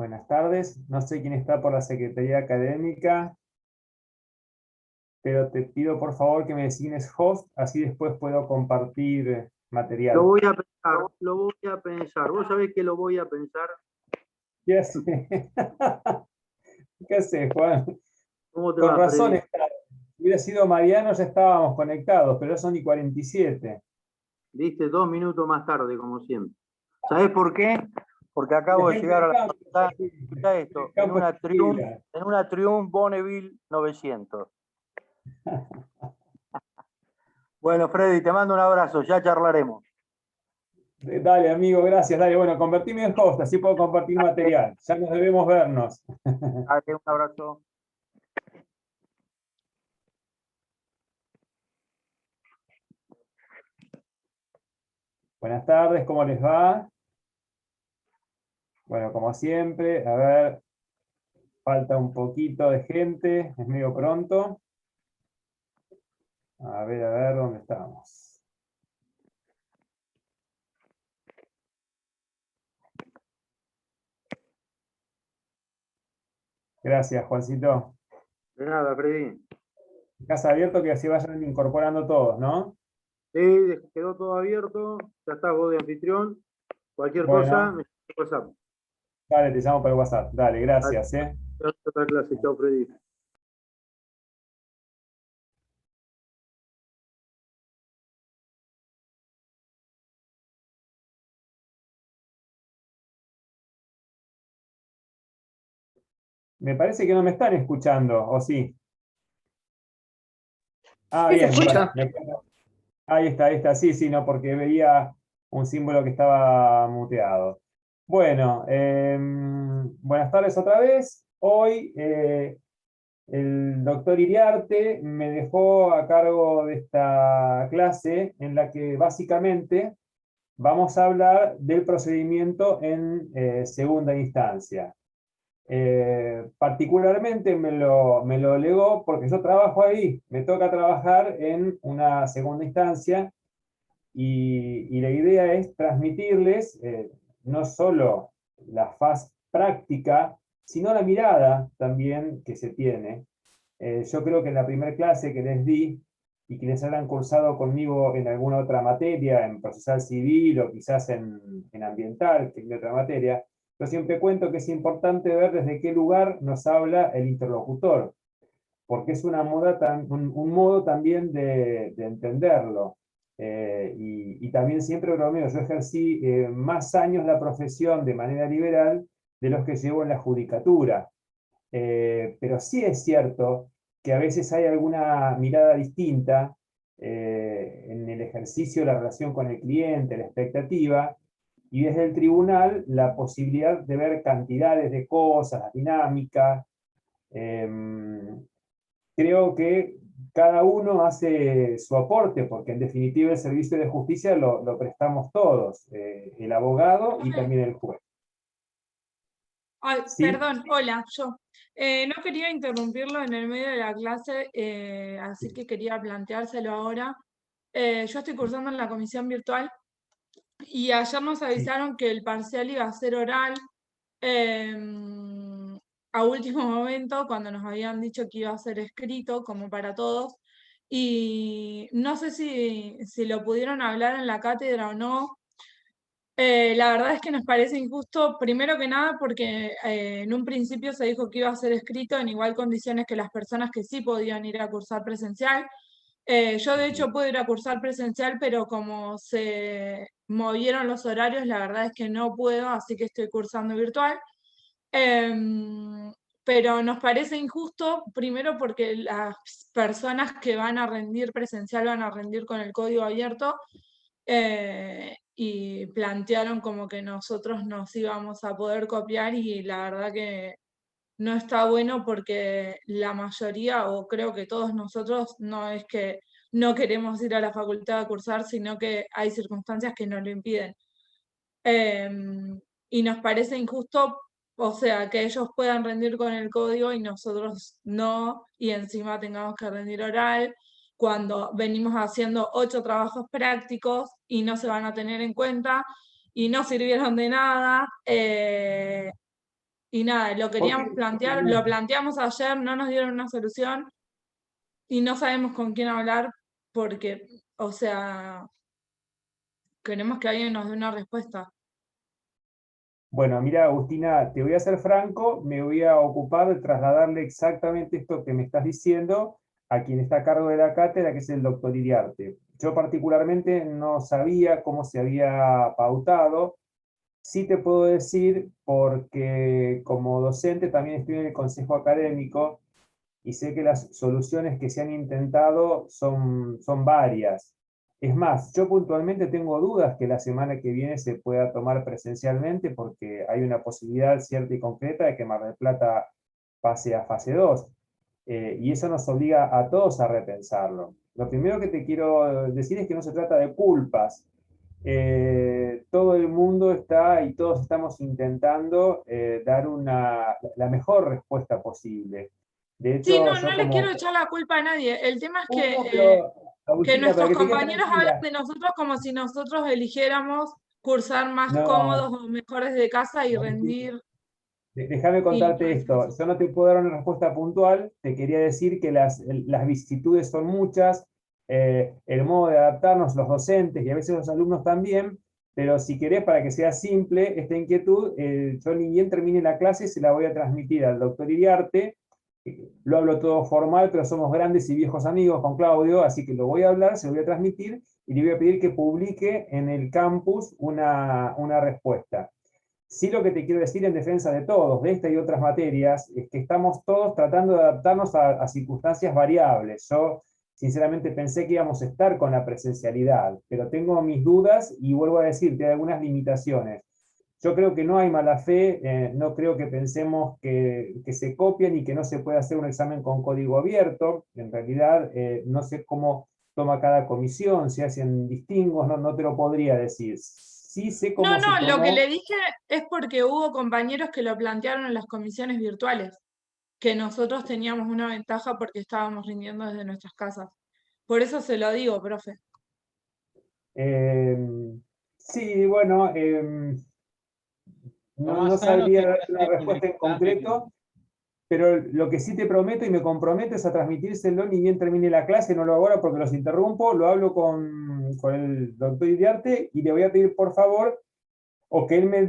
Buenas tardes. No sé quién está por la Secretaría Académica, pero te pido por favor que me designes host, así después puedo compartir Lo material. voy a pensar, lo voy a pensar. Vos sabés que lo voy a pensar. ¿Qué haces? ¿Qué haces, Juan? ¿Cómo te Con va, razón, Freddy? si hubiera sido Mariano ya estábamos conectados, pero son y 47. Viste, 2 minutos más tarde, como siempre. ¿Sabés por qué? Porque La acabo de gente llegar del a la campo, facultad. sí, Escuchá esto, el campo es tranquila. En una Triumph Bonneville 900. Bueno, Freddy, te mando un abrazo, ya charlaremos. Dale, amigo, gracias. Dale, bueno, convertime en host, así puedo compartir material. Ya nos debemos vernos. Dale, un abrazo. Buenas tardes, ¿cómo les va? Bueno, como siempre, a ver, falta un poquito de gente, es medio pronto. A ver, ¿dónde estamos? Gracias, Juancito. De nada, Freddy. Casa abierto que así vayan incorporando todos, ¿no? Sí, quedó todo abierto. Ya estás vos de anfitrión. Cualquier cosa, Bueno, me WhatsApp. dale, te llamo por el WhatsApp. Dale, Dale, gracias, ¿eh? otra clase. Chao, Freddy. Me parece que no me están escuchando, ¿o sí? Ah, Sí, se bien, bueno. escucha. Ahí está, sí, sí, no, porque veía un símbolo que estaba muteado. Bueno, buenas tardes otra vez. Hoy el doctor Iriarte me dejó a cargo de esta clase en la que básicamente vamos a hablar del procedimiento en segunda instancia. Particularmente me lo legó porque yo trabajo ahí, me toca trabajar en una segunda instancia y la idea es transmitirles no solo la faz práctica, sino la mirada también que se tiene. Yo creo que en la primera clase que les di, y quienes hayan cursado conmigo en alguna otra materia, en procesal civil o quizás en ambiental, que es mi otra materia, yo siempre cuento que es importante ver desde qué lugar nos habla el interlocutor, porque es una moda un modo también de entenderlo. Y también siempre bromeo, yo ejercí más años la profesión de manera liberal de los que llevo en la judicatura. Pero sí es cierto que a veces hay alguna mirada distinta en el ejercicio de la relación con el cliente, la expectativa, y desde el tribunal la posibilidad de ver cantidades de cosas, la dinámica. Eh, Creo que cada uno hace su aporte, porque en definitiva el servicio de justicia lo prestamos todos, el abogado y también el juez. Ay, ¿Sí? perdón, hola, yo. No quería interrumpirlo en el medio de la clase, así que quería planteárselo ahora. Yo estoy cursando en la comisión virtual y ayer nos avisaron que el parcial iba a ser oral a último momento, cuando nos habían dicho que iba a ser escrito, como para todos. Y no sé si lo pudieron hablar en la cátedra o no. La verdad es que nos parece injusto, primero que nada, porque en un principio se dijo que iba a ser escrito en igual condiciones que las personas que sí podían ir a cursar presencial. Yo de hecho puedo ir a cursar presencial, pero como se movieron los horarios, la verdad es que no puedo, así que estoy cursando virtual. Pero nos parece injusto, primero porque las personas que van a rendir presencial van a rendir con el código abierto, y plantearon como que nosotros nos íbamos a poder copiar y la verdad que no está bueno porque la mayoría, o creo que todos nosotros, no es que no queremos ir a la facultad a cursar, sino que hay circunstancias que nos lo impiden. Y nos parece injusto, o sea, que ellos puedan rendir con el código y nosotros no, y encima tengamos que rendir oral, cuando venimos haciendo 8 trabajos prácticos y no se van a tener en cuenta y no sirvieron de nada. Y nada, lo queríamos Porque, plantear, lo planteamos ayer, no nos dieron una solución y no sabemos con quién hablar porque, o sea, queremos que alguien nos dé una respuesta. bueno, mira, Agustina, te voy a ser franco, me voy a ocupar de trasladarle exactamente esto que me estás diciendo a quien está a cargo de la cátedra, que es el doctor Iriarte. Yo particularmente no sabía cómo se había pautado. Sí te puedo decir, porque como docente también estoy en el consejo académico y sé que las soluciones que se han intentado son varias. Es más, yo puntualmente tengo dudas que la semana que viene se pueda tomar presencialmente porque hay una posibilidad cierta y concreta de que Mar del Plata pase a fase 2. Y eso nos obliga a todos a repensarlo. Lo primero que te quiero decir es que no se trata de culpas. Todo el mundo está y todos estamos intentando dar la mejor respuesta posible. De Sí, hecho, no, yo no le quiero como... echar la culpa a nadie. El tema es No, que pero que Agustina, para nuestros que te quedes compañeros hablan tranquila. de nosotros como si nosotros eligiéramos cursar más No, cómodos o mejores de casa y Agustina, rendir. déjame Y no contarte es esto. eso. Yo no te puedo dar una respuesta puntual. Te quería decir que las vicisitudes son muchas, el modo de adaptarnos, los docentes y a veces los alumnos también. Pero si querés, para que sea simple esta inquietud, yo ni bien termine la clase, se la voy a transmitir al doctor Iriarte. Lo hablo todo formal, pero somos grandes y viejos amigos con Claudio, así que lo voy a hablar, se lo voy a transmitir y le voy a pedir que publique en el campus una respuesta. Sí, lo que te quiero decir en defensa de todos, de esta y otras materias, es que estamos todos tratando de adaptarnos a circunstancias variables. Yo, sinceramente, pensé que íbamos a estar con la presencialidad, pero tengo mis dudas y vuelvo a decirte, hay algunas limitaciones. Yo creo que no hay mala fe, no creo que pensemos que se copien y que no se puede hacer un examen con código abierto. En realidad, no sé cómo toma cada comisión, si hacen distingos, no te lo podría decir. Sí sé No, cómo se no, lo que le tomó. dije es porque hubo compañeros que lo plantearon en las comisiones virtuales, que nosotros teníamos una ventaja porque estábamos rindiendo desde nuestras casas. Por eso se lo digo, profe. Eh, sí, bueno, no Tomás Sano sabría quería darte una hacer un respuesta en examen. concreto, pero lo que sí te prometo y me comprometo es a transmitírselo ni bien termine la clase, no lo hago ahora porque los interrumpo, lo hablo con el doctor Iriarte y le voy a pedir por favor, o que él me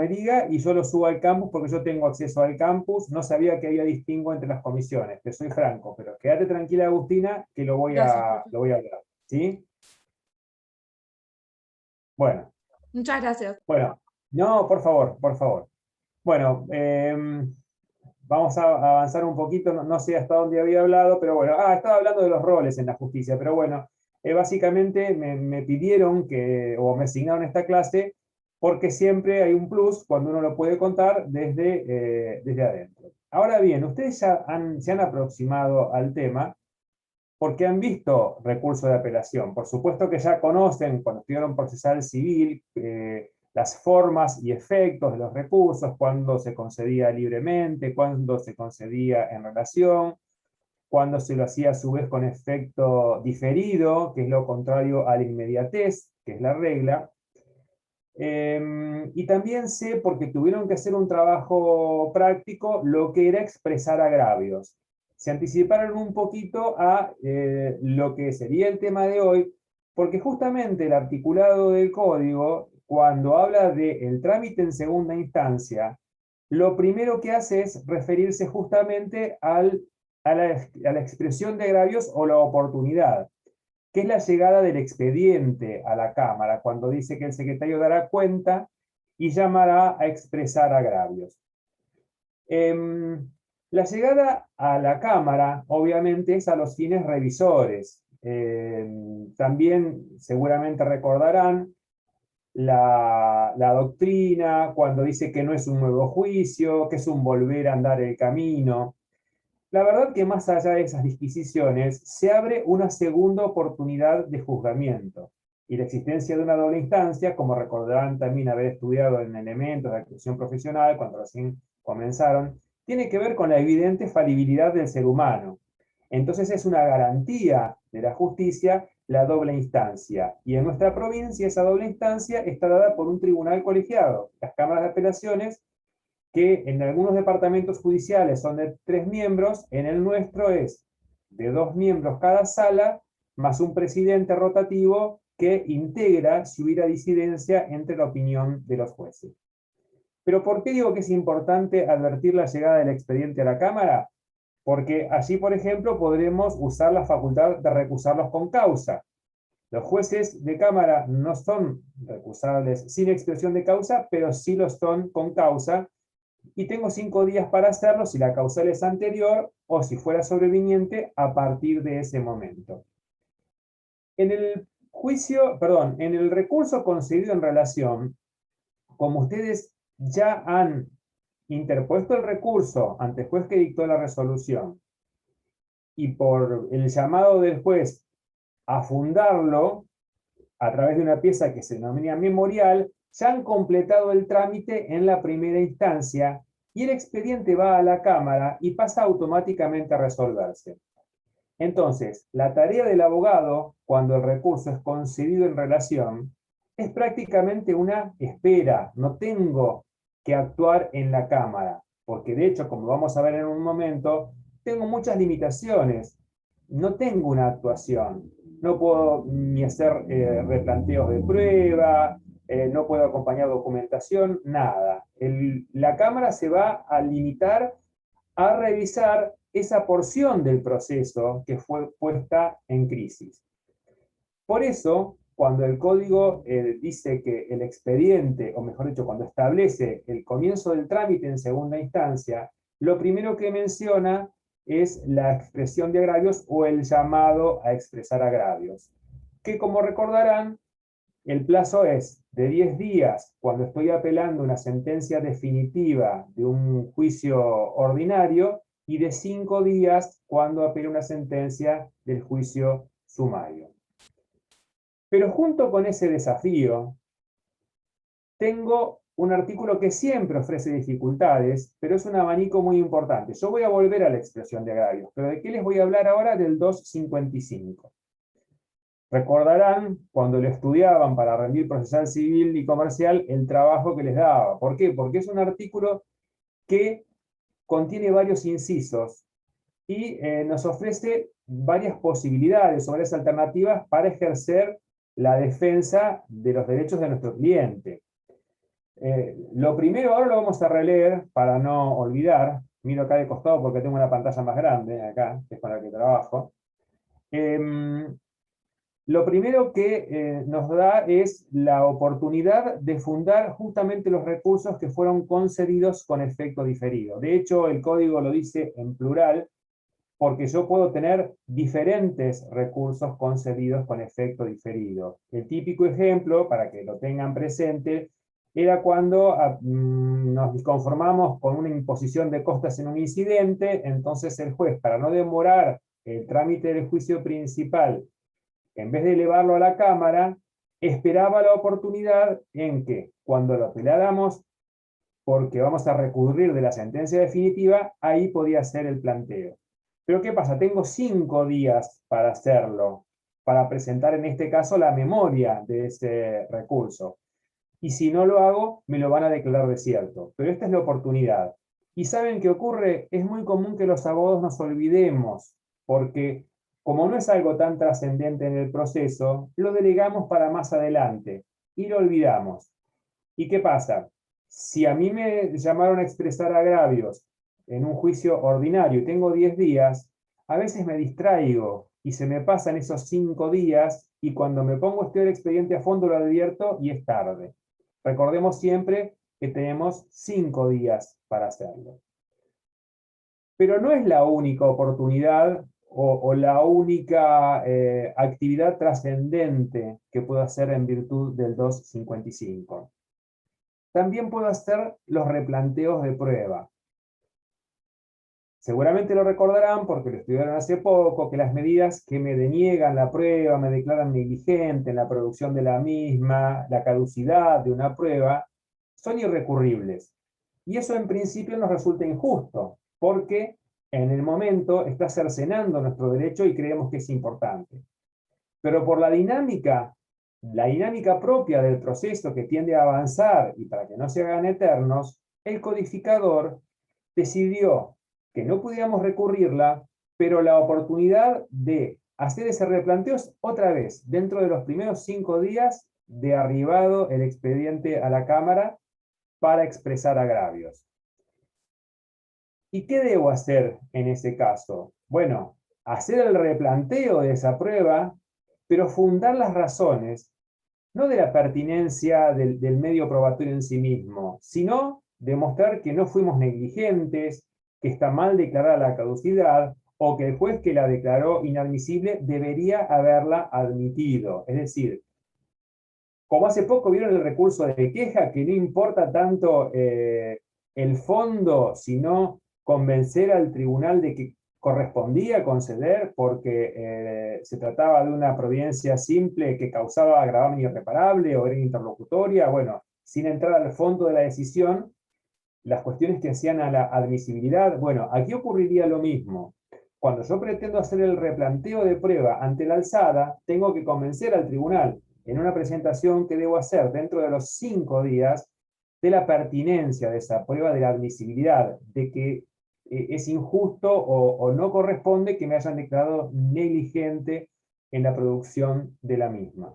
diga y yo lo subo al campus porque yo tengo acceso al campus, no sabía que había distingo entre las comisiones, te soy franco, pero quédate tranquila Agustina que Gracias, profe. lo voy a hablar, ¿sí? Bueno. Muchas gracias. Bueno, no, por favor, por favor. Bueno, vamos a avanzar un poquito, no sé hasta dónde había hablado, pero bueno, estaba hablando de los roles en la justicia, pero bueno, básicamente me pidieron o me asignaron esta clase porque siempre hay un plus cuando uno lo puede contar desde adentro. Ahora bien, ustedes ya se han aproximado al tema porque han visto recursos de apelación. Por supuesto que ya conocen, cuando estudiaron procesal civil, las formas y efectos de los recursos, cuándo se concedía libremente, cuándo se concedía en relación, cuándo se lo hacía a su vez con efecto diferido, que es lo contrario a la inmediatez, que es la regla. Y también sé, porque tuvieron que hacer un trabajo práctico, lo que era expresar agravios. Se anticiparon un poquito a lo que sería el tema de hoy, porque justamente el articulado del código, cuando habla del trámite en segunda instancia, lo primero que hace es referirse justamente a la expresión de agravios o la oportunidad, que es la llegada del expediente a la Cámara, cuando dice que el secretario dará cuenta y llamará a expresar agravios. La llegada a la Cámara, obviamente, es a los fines revisores. También seguramente recordarán la doctrina cuando dice que no es un nuevo juicio, que es un volver a andar el camino. La verdad que más allá de esas disquisiciones, se abre una segunda oportunidad de juzgamiento. Y la existencia de una doble instancia, como recordarán también haber estudiado en elementos de actuación profesional cuando recién comenzaron, tiene que ver con la evidente falibilidad del ser humano. Entonces es una garantía de la justicia la doble instancia. Y en nuestra provincia esa doble instancia está dada por un tribunal colegiado, las cámaras de apelaciones, que en algunos departamentos judiciales son de 3 miembros, en el nuestro es de 2 miembros cada sala, más un presidente rotativo que integra si hubiera disidencia entre la opinión de los jueces. Pero ¿por qué digo que es importante advertir la llegada del expediente a la Cámara? Porque allí, por ejemplo, podremos usar la facultad de recusarlos con causa. Los jueces de Cámara no son recusables sin expresión de causa, pero sí lo son con causa, y tengo 5 días para hacerlo si la causal es anterior o si fuera sobreviniente a partir de ese momento. En el en el recurso concedido en relación, como ustedes ya han interpuesto el recurso ante el juez que dictó la resolución y por el llamado del juez a fundarlo a través de una pieza que se denomina memorial, ya han completado el trámite en la primera instancia y el expediente va a la Cámara y pasa automáticamente a resolverse. Entonces, la tarea del abogado, cuando el recurso es concedido en relación, es prácticamente una espera. No tengo que actuar en la Cámara, porque de hecho, como vamos a ver en un momento, tengo muchas limitaciones. No tengo una actuación. No puedo ni hacer replanteos de prueba, no puedo acompañar documentación, nada. La Cámara se va a limitar a revisar esa porción del proceso que fue puesta en crisis. Por eso, cuando el código dice que el expediente, o mejor dicho, cuando establece el comienzo del trámite en segunda instancia, lo primero que menciona es la expresión de agravios o el llamado a expresar agravios, que como recordarán, el plazo es de 10 días cuando estoy apelando una sentencia definitiva de un juicio ordinario y de 5 días cuando apelo una sentencia del juicio sumario. Pero junto con ese desafío, tengo un artículo que siempre ofrece dificultades, pero es un abanico muy importante. Yo voy a volver a la expresión de agravios, pero ¿de qué les voy a hablar ahora? Del 255. Recordarán, cuando lo estudiaban para rendir procesal civil y comercial, el trabajo que les daba. ¿Por qué? Porque es un artículo que contiene varios incisos y nos ofrece varias posibilidades o varias alternativas para ejercer la defensa de los derechos de nuestro cliente. Lo primero, ahora lo vamos a releer para no olvidar. Miro acá de costado porque tengo una pantalla más grande acá, que es con la que trabajo. Lo primero que nos da es la oportunidad de fundar justamente los recursos que fueron concedidos con efecto diferido. De hecho, el código lo dice en plural, porque yo puedo tener diferentes recursos concedidos con efecto diferido. El típico ejemplo, para que lo tengan presente, era cuando nos conformamos con una imposición de costas en un incidente, entonces el juez, para no demorar el trámite del juicio principal, en vez de elevarlo a la Cámara, esperaba la oportunidad en que, cuando lo apeláramos, porque vamos a recurrir de la sentencia definitiva, ahí podía hacer el planteo. Pero ¿qué pasa? Tengo 5 días para hacerlo, para presentar en este caso la memoria de ese recurso. Y si no lo hago, me lo van a declarar desierto. Pero esta es la oportunidad. ¿Y saben qué ocurre? Es muy común que los abogados nos olvidemos, porque como no es algo tan trascendente en el proceso, lo delegamos para más adelante y lo olvidamos. ¿Y qué pasa? Si a mí me llamaron a expresar agravios en un juicio ordinario y tengo 10 días, a veces me distraigo y se me pasan esos 5 días y cuando me pongo a estudiar el expediente a fondo lo advierto y es tarde. Recordemos siempre que tenemos 5 días para hacerlo. Pero no es la única oportunidad o la única actividad trascendente que puedo hacer en virtud del 255. También puedo hacer los replanteos de prueba. Seguramente lo recordarán porque lo estudiaron hace poco, que las medidas que me deniegan la prueba, me declaran negligente en la producción de la misma, la caducidad de una prueba, son irrecurribles. Y eso en principio nos resulta injusto, porque en el momento está cercenando nuestro derecho y creemos que es importante. Pero por la dinámica propia del proceso que tiende a avanzar y para que no se hagan eternos, el codificador decidió que no pudiéramos recurrirla, pero la oportunidad de hacer ese replanteo es otra vez, dentro de los primeros 5 días de arribado el expediente a la Cámara para expresar agravios. ¿Y qué debo hacer en ese caso? Bueno, hacer el replanteo de esa prueba, pero fundar las razones, no de la pertinencia del medio probatorio en sí mismo, sino demostrar que no fuimos negligentes, que está mal declarada la caducidad, o que el juez que la declaró inadmisible debería haberla admitido. Es decir, como hace poco vieron el recurso de queja, que no importa tanto el fondo, sino convencer al tribunal de que correspondía conceder porque se trataba de una providencia simple que causaba gravamen irreparable o era interlocutoria. Bueno, sin entrar al fondo de la decisión, las cuestiones que hacían a la admisibilidad. Bueno, aquí ocurriría lo mismo. Cuando yo pretendo hacer el replanteo de prueba ante la alzada, tengo que convencer al tribunal en una presentación que debo hacer dentro de los 5 días de la pertinencia de esa prueba, de la admisibilidad, de que es injusto o no corresponde que me hayan declarado negligente en la producción de la misma.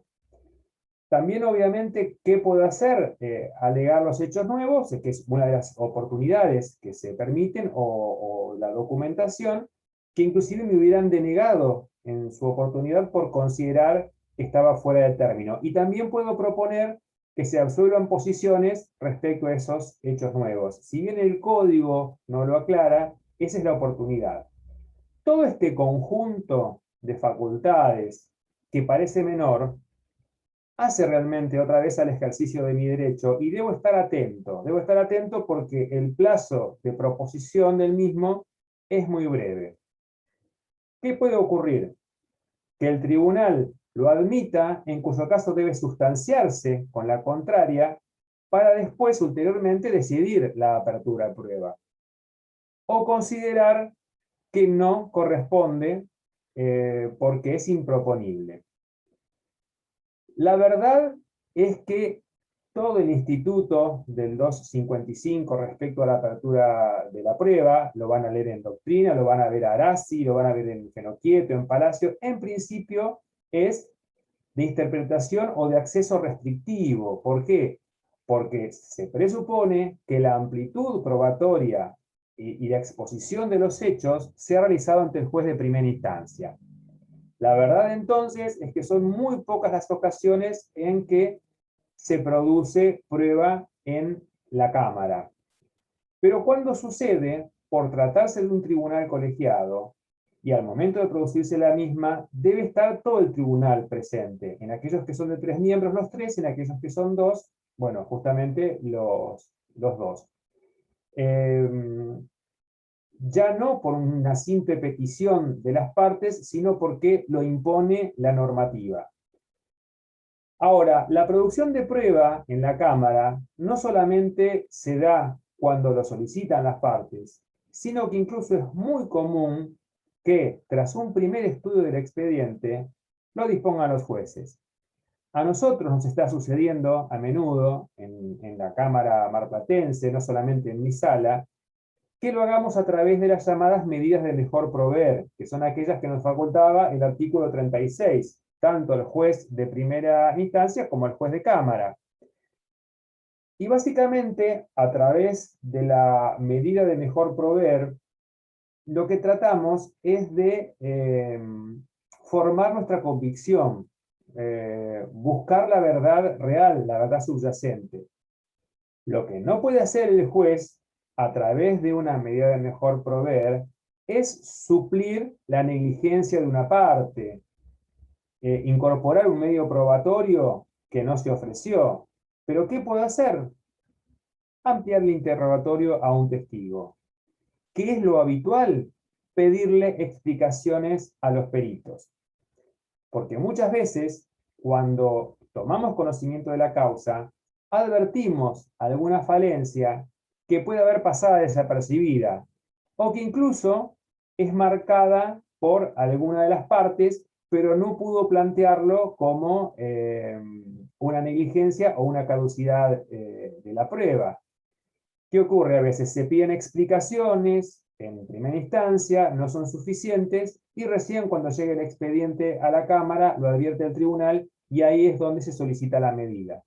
También, obviamente, ¿qué puedo hacer? Alegar los hechos nuevos, que es una de las oportunidades que se permiten, o la documentación, que inclusive me hubieran denegado en su oportunidad por considerar que estaba fuera de término. Y también puedo proponer que se absuelvan posiciones respecto a esos hechos nuevos. Si bien el código no lo aclara, esa es la oportunidad. Todo este conjunto de facultades que parece menor, hace realmente otra vez al ejercicio de mi derecho y debo estar atento porque el plazo de proposición del mismo es muy breve. ¿Qué puede ocurrir? Que el tribunal lo admita, en cuyo caso debe sustanciarse con la contraria, para después, ulteriormente, decidir la apertura de prueba. O considerar que no corresponde porque es improponible. La verdad es que todo el instituto del 255 respecto a la apertura de la prueba, lo van a leer en doctrina, lo van a ver a Arasi, lo van a ver en Fenoquieto, en Palacio, en principio es de interpretación o de acceso restrictivo. ¿Por qué? Porque se presupone que la amplitud probatoria y la exposición de los hechos se ha realizado ante el juez de primera instancia. La verdad entonces es que son muy pocas las ocasiones en que se produce prueba en la Cámara. Pero cuando sucede, por tratarse de un tribunal colegiado, y al momento de producirse la misma, debe estar todo el tribunal presente. En aquellos que son de 3 miembros, los 3, en aquellos que son 2, bueno, justamente los 2. Ya no por una simple petición de las partes, sino porque lo impone la normativa. Ahora, la producción de prueba en la Cámara no solamente se da cuando lo solicitan las partes, sino que incluso es muy común que, tras un primer estudio del expediente, lo dispongan los jueces. A nosotros nos está sucediendo a menudo en la Cámara marplatense, no solamente en mi sala, que lo hagamos a través de las llamadas medidas de mejor proveer, que son aquellas que nos facultaba el artículo 36, tanto el juez de primera instancia como el juez de cámara. Y básicamente, a través de la medida de mejor proveer, lo que tratamos es de formar nuestra convicción, buscar la verdad real, la verdad subyacente. Lo que no puede hacer el juez a través de una medida de mejor proveer es suplir la negligencia de una parte, incorporar un medio probatorio que no se ofreció. ¿Pero qué puede hacer? Ampliar el interrogatorio a un testigo. ¿Qué es lo habitual? Pedirle explicaciones a los peritos. Porque muchas veces, cuando tomamos conocimiento de la causa, advertimos alguna falencia que puede haber pasado desapercibida, o que incluso es marcada por alguna de las partes, pero no pudo plantearlo como una negligencia o una caducidad de la prueba. ¿Qué ocurre? A veces se piden explicaciones en primera instancia, no son suficientes, y recién cuando llegue el expediente a la Cámara lo advierte el tribunal y ahí es donde se solicita la medida.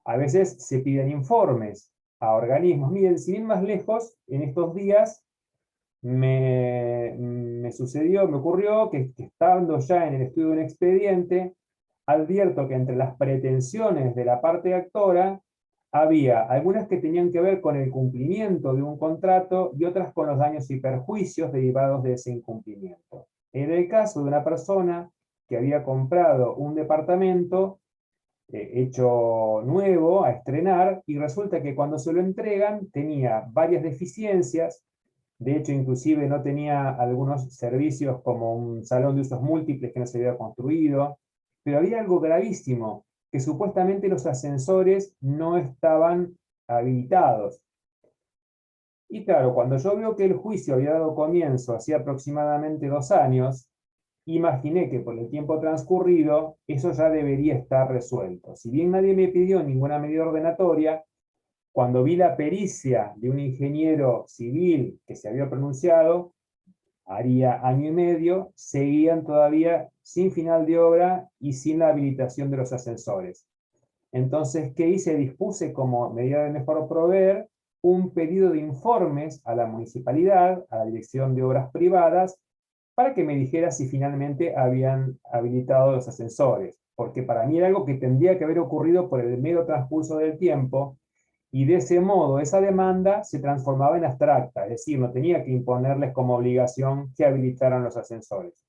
A veces se piden informes a organismos. Miren, sin ir más lejos, en estos días me ocurrió que estando ya en el estudio de un expediente, advierto que entre las pretensiones de la parte actora había algunas que tenían que ver con el cumplimiento de un contrato y otras con los daños y perjuicios derivados de ese incumplimiento. Era el caso de una persona que había comprado un departamento hecho nuevo a estrenar y resulta que cuando se lo entregan tenía varias deficiencias. De hecho, inclusive no tenía algunos servicios como un salón de usos múltiples que no se había construido, pero había algo gravísimo, que supuestamente los ascensores no estaban habilitados. Y claro, cuando yo veo que el juicio había dado comienzo hacía aproximadamente 2 años, imaginé que por el tiempo transcurrido eso ya debería estar resuelto. Si bien nadie me pidió ninguna medida ordenatoria, cuando vi la pericia de un ingeniero civil que se había pronunciado, haría año y medio, seguían todavía sin final de obra y sin la habilitación de los ascensores. Entonces, ¿qué hice? Dispuse como medida de mejor proveer un pedido de informes a la municipalidad, a la Dirección de Obras Privadas, para que me dijera si finalmente habían habilitado los ascensores. Porque para mí era algo que tendría que haber ocurrido por el mero transcurso del tiempo, y de ese modo esa demanda se transformaba en abstracta, es decir, no tenía que imponerles como obligación que habilitaran los ascensores.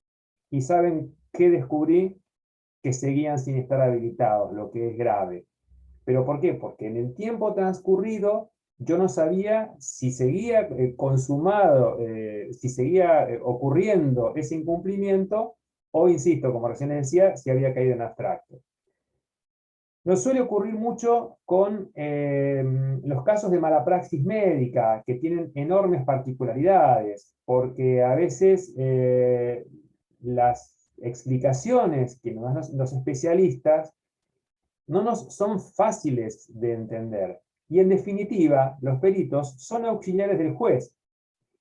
¿Y saben qué descubrí? Que seguían sin estar habilitados, lo que es grave. ¿Pero por qué? Porque en el tiempo transcurrido yo no sabía si seguía consumado, si seguía ocurriendo ese incumplimiento, o, insisto, como recién les decía, si había caído en abstracto. Nos suele ocurrir mucho con los casos de mala praxis médica, que tienen enormes particularidades, porque a veces las explicaciones que nos dan los especialistas no nos son fáciles de entender. Y en definitiva, los peritos son auxiliares del juez.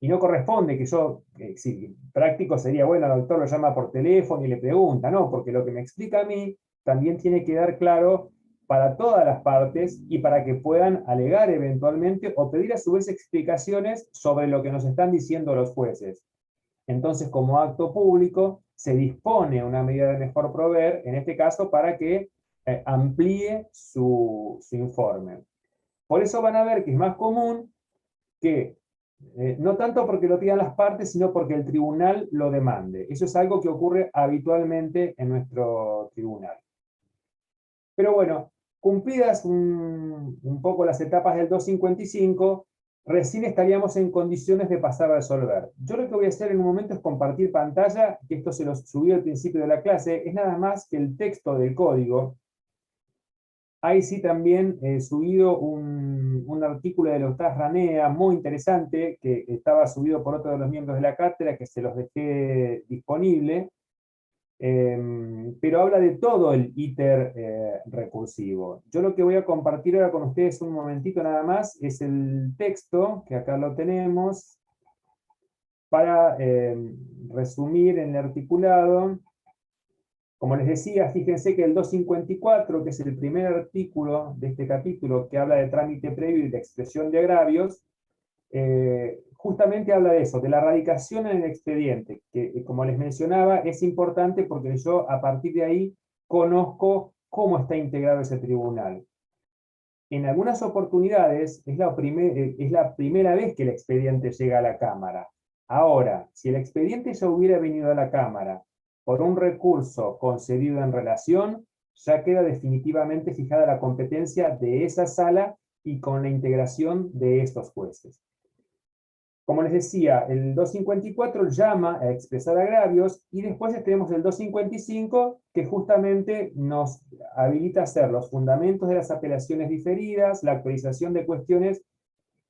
Y no corresponde que yo, si práctico sería, bueno, el doctor lo llama por teléfono y le pregunta, no, porque lo que me explica a mí también tiene que dar claro para todas las partes y para que puedan alegar eventualmente o pedir a su vez explicaciones sobre lo que nos están diciendo los jueces. Entonces, como acto público, se dispone una medida de mejor proveer, en este caso, para que amplíe su informe. Por eso van a ver que es más común que, no tanto porque lo pidan las partes, sino porque el tribunal lo demande. Eso es algo que ocurre habitualmente en nuestro tribunal. Pero bueno, cumplidas un poco las etapas del 255, recién estaríamos en condiciones de pasar a resolver. Yo lo que voy a hacer en un momento es compartir pantalla, que esto se los subí al principio de la clase, es nada más que el texto del código. Ahí sí también he subido un artículo de Leostaz Ranea muy interesante, que estaba subido por otro de los miembros de la cátedra, que se los dejé disponible, pero habla de todo el íter recursivo. Yo lo que voy a compartir ahora con ustedes un momentito nada más, es el texto, que acá lo tenemos, para resumir en el articulado. Como les decía, fíjense que el 254, que es el primer artículo de este capítulo que habla de trámite previo y de expresión de agravios, justamente habla de eso, de la radicación en el expediente, que como les mencionaba, es importante porque yo a partir de ahí conozco cómo está integrado ese tribunal. En algunas oportunidades es la primera vez que el expediente llega a la Cámara. Ahora, si el expediente ya hubiera venido a la Cámara por un recurso concedido en relación, ya queda definitivamente fijada la competencia de esa sala y con la integración de estos jueces. Como les decía, el 254 llama a expresar agravios y después tenemos el 255 que justamente nos habilita a hacer los fundamentos de las apelaciones diferidas, la actualización de cuestiones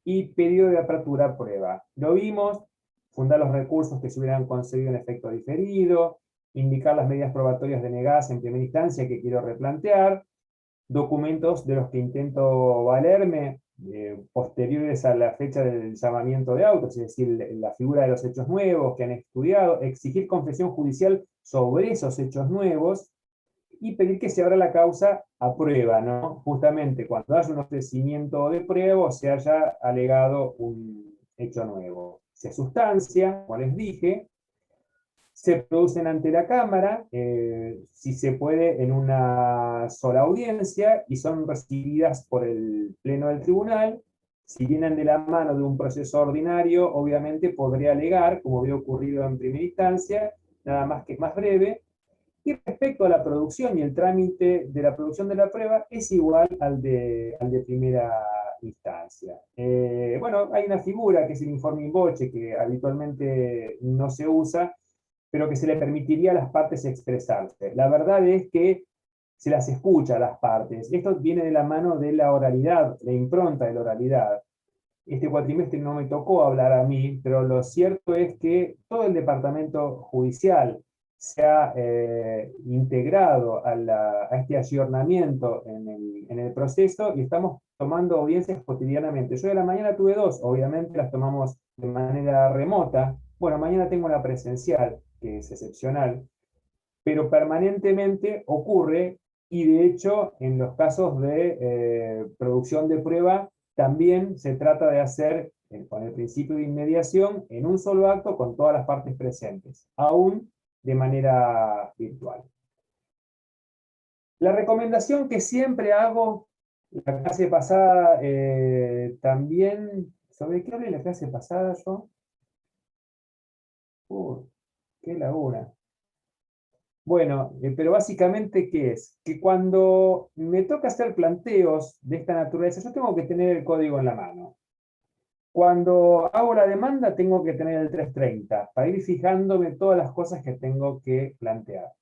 y pedido de apertura a prueba. Lo vimos, fundar los recursos que se hubieran concedido en efecto diferido, indicar las medidas probatorias denegadas en primera instancia que quiero replantear, documentos de los que intento valerme posteriores a la fecha del llamamiento de autos, es decir, la figura de los hechos nuevos que han estudiado, exigir confesión judicial sobre esos hechos nuevos y pedir que se abra la causa a prueba, ¿no? Justamente cuando haya un ofrecimiento de prueba o se haya alegado un hecho nuevo. Se sustancia, como les dije, se producen ante la Cámara, si se puede, en una sola audiencia, y son recibidas por el Pleno del Tribunal. Si vienen de la mano de un proceso ordinario, obviamente podría alegar, como había ocurrido en primera instancia, nada más que es más breve. Y respecto a la producción y el trámite de la producción de la prueba, es igual al de primera instancia. Bueno, hay una figura que es el informe in voce, que habitualmente no se usa, pero que se le permitiría a las partes expresarse. La verdad es que se las escucha a las partes. Esto viene de la mano de la oralidad, la impronta de la oralidad. Este cuatrimestre no me tocó hablar a mí, pero lo cierto es que todo el departamento judicial se ha integrado a este ayornamiento en el proceso y estamos tomando audiencias cotidianamente. Yo de la mañana tuve 2, obviamente las tomamos de manera remota. Bueno, mañana tengo una presencial, que es excepcional, pero permanentemente ocurre, y de hecho en los casos de producción de prueba también se trata de hacer con el principio de inmediación en un solo acto con todas las partes presentes, aún de manera virtual. La recomendación que siempre hago, la clase pasada también, ¿sobre qué hablé la clase pasada yo? Qué laguna. Bueno, pero básicamente, ¿qué es? Que cuando me toca hacer planteos de esta naturaleza, yo tengo que tener el código en la mano. Cuando hago la demanda, tengo que tener el 330 para ir fijándome todas las cosas que tengo que plantear.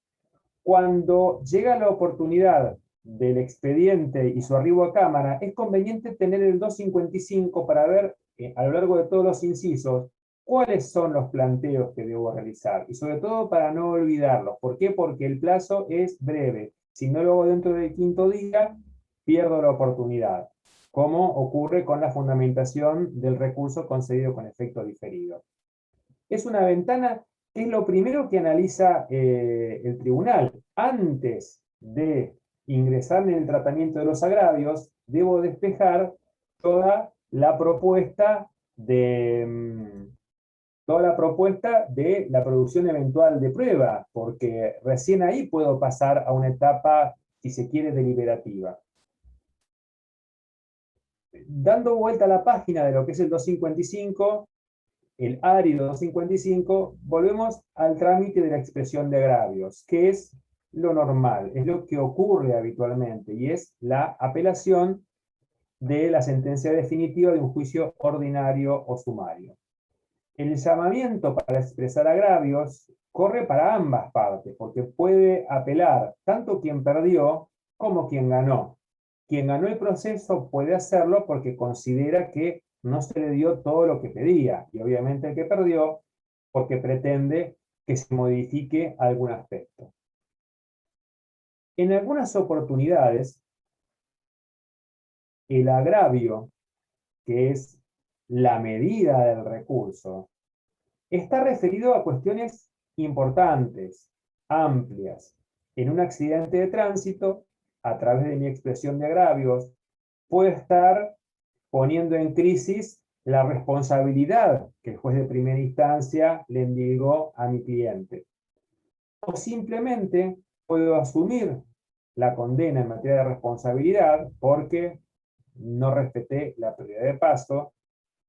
Cuando llega la oportunidad del expediente y su arribo a cámara, es conveniente tener el 255 para ver a lo largo de todos los incisos cuáles son los planteos que debo realizar, y sobre todo para no olvidarlos. ¿Por qué? Porque el plazo es breve. Si no lo hago dentro del 5º día, pierdo la oportunidad, como ocurre con la fundamentación del recurso concedido con efecto diferido. Es una ventana que es lo primero que analiza el tribunal. Antes de ingresar en el tratamiento de los agravios, debo despejar toda la propuesta de la producción eventual de prueba, porque recién ahí puedo pasar a una etapa, si se quiere, deliberativa. Dando vuelta a la página de lo que es el 255, el árido 255, volvemos al trámite de la expresión de agravios, que es lo normal, es lo que ocurre habitualmente, y es la apelación de la sentencia definitiva de un juicio ordinario o sumario. El llamamiento para expresar agravios corre para ambas partes, porque puede apelar tanto quien perdió como quien ganó. Quien ganó el proceso puede hacerlo porque considera que no se le dio todo lo que pedía, y obviamente el que perdió porque pretende que se modifique algún aspecto. En algunas oportunidades, el agravio, que es la medida del recurso, está referido a cuestiones importantes, amplias. En un accidente de tránsito, a través de mi expresión de agravios, puedo estar poniendo en crisis la responsabilidad que el juez de primera instancia le endilgó a mi cliente. O simplemente puedo asumir la condena en materia de responsabilidad porque no respeté la prioridad de paso,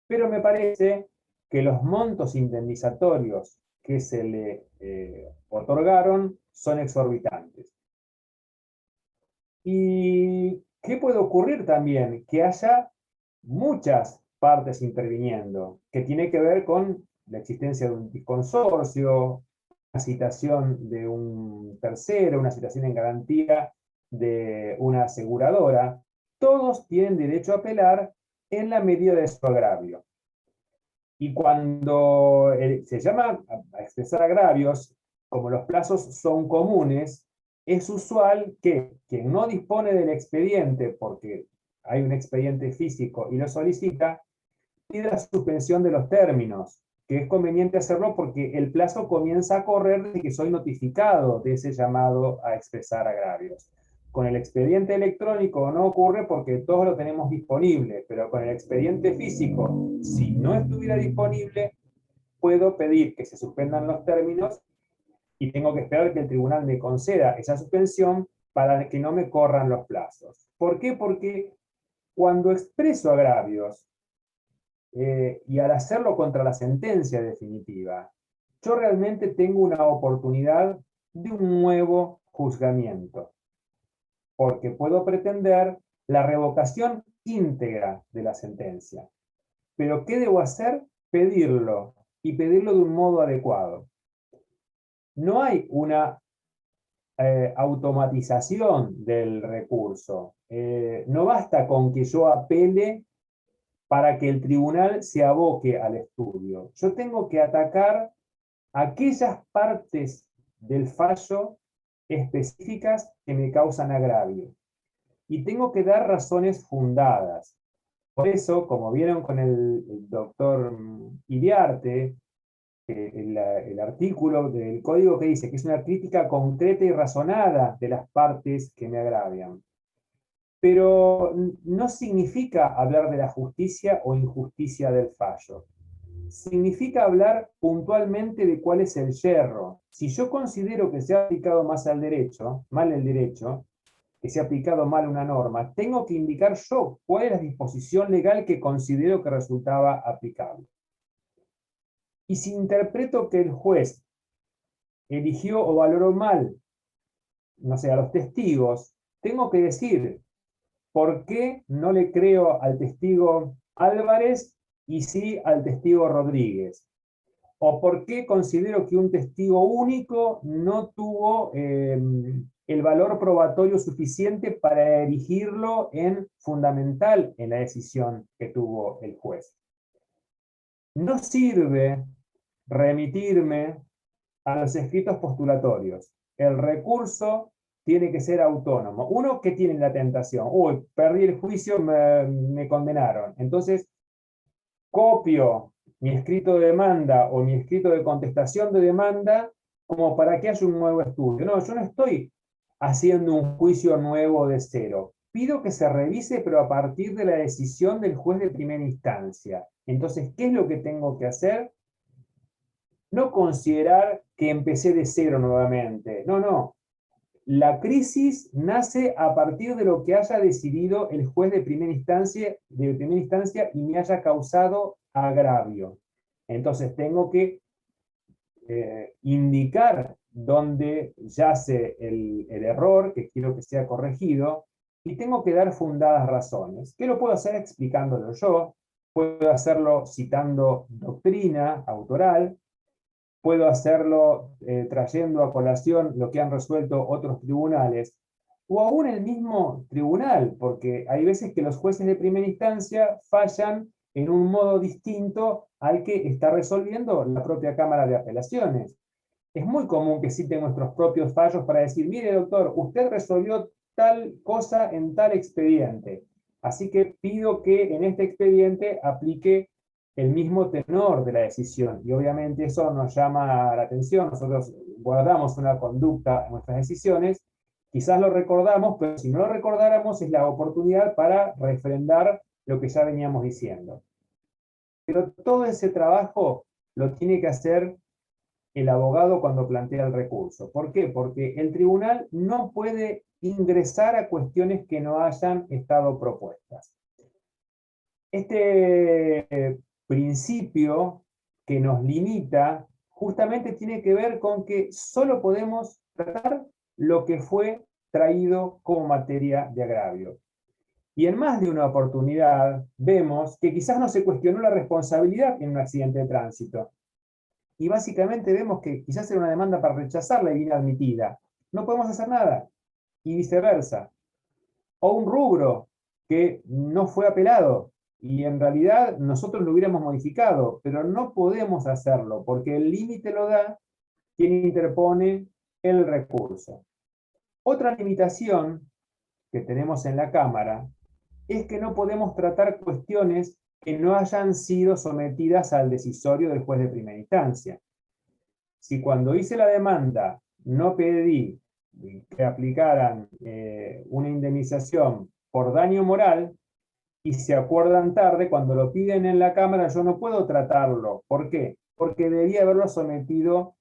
pero me parece que los montos indemnizatorios que se le otorgaron son exorbitantes. ¿Y qué puede ocurrir también? Que haya muchas partes interviniendo, que tiene que ver con la existencia de un consorcio, una citación de un tercero, una citación en garantía de una aseguradora. Todos tienen derecho a apelar en la medida de su agravio. Y cuando se llama a expresar agravios, como los plazos son comunes, es usual que quien no dispone del expediente porque hay un expediente físico y lo solicita, pide la suspensión de los términos, que es conveniente hacerlo porque el plazo comienza a correr desde que soy notificado de ese llamado a expresar agravios. Con el expediente electrónico no ocurre porque todos lo tenemos disponible, pero con el expediente físico, si no estuviera disponible, puedo pedir que se suspendan los términos y tengo que esperar que el tribunal me conceda esa suspensión para que no me corran los plazos. ¿Por qué? Porque cuando expreso agravios, y al hacerlo contra la sentencia definitiva, yo realmente tengo una oportunidad de un nuevo juzgamiento, porque puedo pretender la revocación íntegra de la sentencia. Pero ¿qué debo hacer? Pedirlo, y pedirlo de un modo adecuado. No hay una automatización del recurso. No basta con que yo apele para que el tribunal se aboque al estudio. Yo tengo que atacar aquellas partes del fallo específicas que me causan agravio. Y tengo que dar razones fundadas. Por eso, como vieron con el doctor Iriarte, el artículo del código que dice que es una crítica concreta y razonada de las partes que me agravian. Pero no significa hablar de la justicia o injusticia del fallo. Significa hablar puntualmente de cuál es el yerro. Si yo considero que se ha aplicado mal el derecho, que se ha aplicado mal una norma, tengo que indicar yo cuál es la disposición legal que considero que resultaba aplicable. Y si interpreto que el juez eligió o valoró mal, no sé, a los testigos, tengo que decir por qué no le creo al testigo Álvarez y sí al testigo Rodríguez. O por qué considero que un testigo único no tuvo el valor probatorio suficiente para erigirlo en fundamental en la decisión que tuvo el juez. No sirve remitirme a los escritos postulatorios. El recurso tiene que ser autónomo. Uno que tiene la tentación, uy, perdí el juicio, me condenaron. Entonces, copio mi escrito de demanda o mi escrito de contestación de demanda como para que haya un nuevo estudio. No, yo no estoy haciendo un juicio nuevo de cero. Pido que se revise, pero a partir de la decisión del juez de primera instancia. Entonces, ¿qué es lo que tengo que hacer? No considerar que empecé de cero nuevamente. No, no. La crisis nace a partir de lo que haya decidido el juez de primera instancia y me haya causado agravio. Entonces tengo que indicar dónde yace el error que quiero que sea corregido y tengo que dar fundadas razones. ¿Qué lo puedo hacer explicándolo yo? Puedo hacerlo citando doctrina autoral, puedo hacerlo trayendo a colación lo que han resuelto otros tribunales, o aún el mismo tribunal, porque hay veces que los jueces de primera instancia fallan en un modo distinto al que está resolviendo la propia Cámara de Apelaciones. Es muy común que citen nuestros propios fallos para decir, mire doctor, usted resolvió tal cosa en tal expediente, así que pido que en este expediente aplique el mismo tenor de la decisión, y obviamente eso nos llama la atención. Nosotros guardamos una conducta en nuestras decisiones, quizás lo recordamos, pero si no lo recordáramos es la oportunidad para refrendar lo que ya veníamos diciendo. Pero todo ese trabajo lo tiene que hacer el abogado cuando plantea el recurso. ¿Por qué? Porque el tribunal no puede ingresar a cuestiones que no hayan estado propuestas. Este principio que nos limita justamente tiene que ver con que solo podemos tratar lo que fue traído como materia de agravio. Y en más de una oportunidad vemos que quizás no se cuestionó la responsabilidad en un accidente de tránsito. Y básicamente vemos que quizás era una demanda para rechazarla y viene admitida. No podemos hacer nada. Y viceversa. O un rubro que no fue apelado y en realidad nosotros lo hubiéramos modificado, pero no podemos hacerlo porque el límite lo da quien interpone el recurso. Otra limitación que tenemos en la Cámara es que no podemos tratar cuestiones que no hayan sido sometidas al decisorio del juez de primera instancia. Si cuando hice la demanda no pedí que aplicaran una indemnización por daño moral y se acuerdan tarde, cuando lo piden en la Cámara yo no puedo tratarlo. ¿Por qué? Porque debería haberlo sometido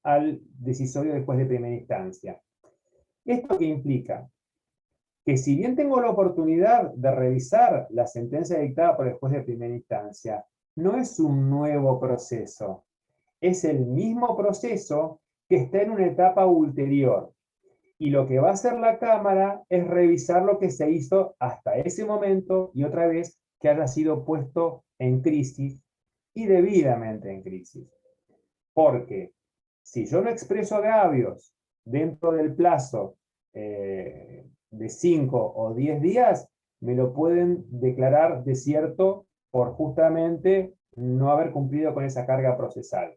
al decisorio del juez de primera instancia. ¿Esto qué implica? Que si bien tengo la oportunidad de revisar la sentencia dictada por el juez de primera instancia, no es un nuevo proceso, es el mismo proceso que está en una etapa ulterior. Y lo que va a hacer la Cámara es revisar lo que se hizo hasta ese momento y otra vez que haya sido puesto en crisis y debidamente en crisis. Porque si yo no expreso agravios dentro del plazo de 5 o 10 días, me lo pueden declarar desierto por justamente no haber cumplido con esa carga procesal.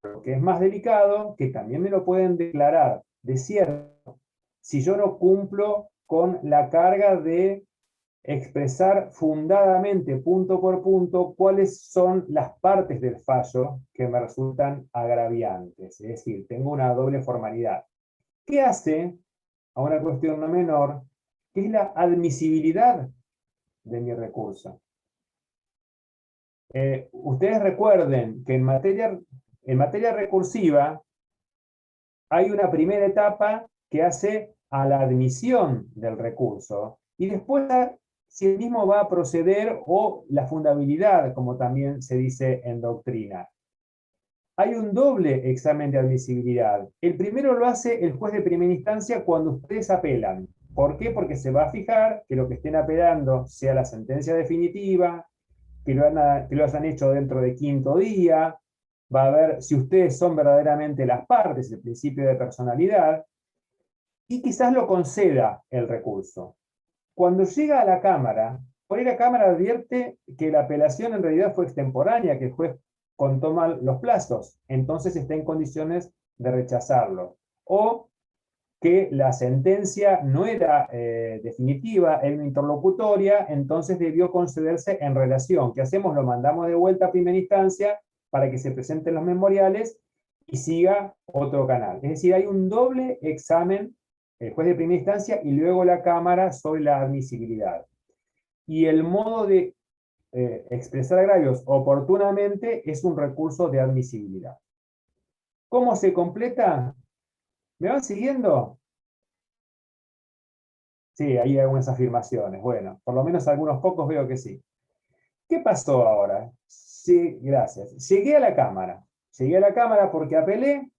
Lo que es más delicado, que también me lo pueden declarar desierto si yo no cumplo con la carga de expresar fundadamente, punto por punto, cuáles son las partes del fallo que me resultan agraviantes. Es decir, tengo una doble formalidad. ¿Qué hace a una cuestión no menor, que es la admisibilidad de mi recurso? Ustedes recuerden que en materia recursiva hay una primera etapa que hace a la admisión del recurso y después si el mismo va a proceder o la fundabilidad, como también se dice en doctrina. Hay un doble examen de admisibilidad. El primero lo hace el juez de primera instancia cuando ustedes apelan. ¿Por qué? Porque se va a fijar que lo que estén apelando sea la sentencia definitiva, que lo hayan hecho dentro de 5.º día, va a ver si ustedes son verdaderamente las partes, el principio de personalidad, y quizás lo conceda el recurso. Cuando llega a la Cámara, por ahí la Cámara advierte que la apelación en realidad fue extemporánea, que el juez contó mal los plazos, entonces está en condiciones de rechazarlo. O que la sentencia no era definitiva, era una interlocutoria, entonces debió concederse en relación. ¿Qué hacemos? Lo mandamos de vuelta a primera instancia para que se presenten los memoriales y siga otro canal. Es decir, hay un doble examen, el juez de primera instancia y luego la Cámara sobre la admisibilidad. Y el modo de expresar agravios oportunamente es un recurso de admisibilidad. ¿Cómo se completa? ¿Me van siguiendo? Sí, ahí hay algunas afirmaciones. Bueno, por lo menos algunos pocos veo que sí. ¿Qué pasó ahora? Sí, gracias. Llegué a la Cámara. Llegué a la Cámara porque apelé.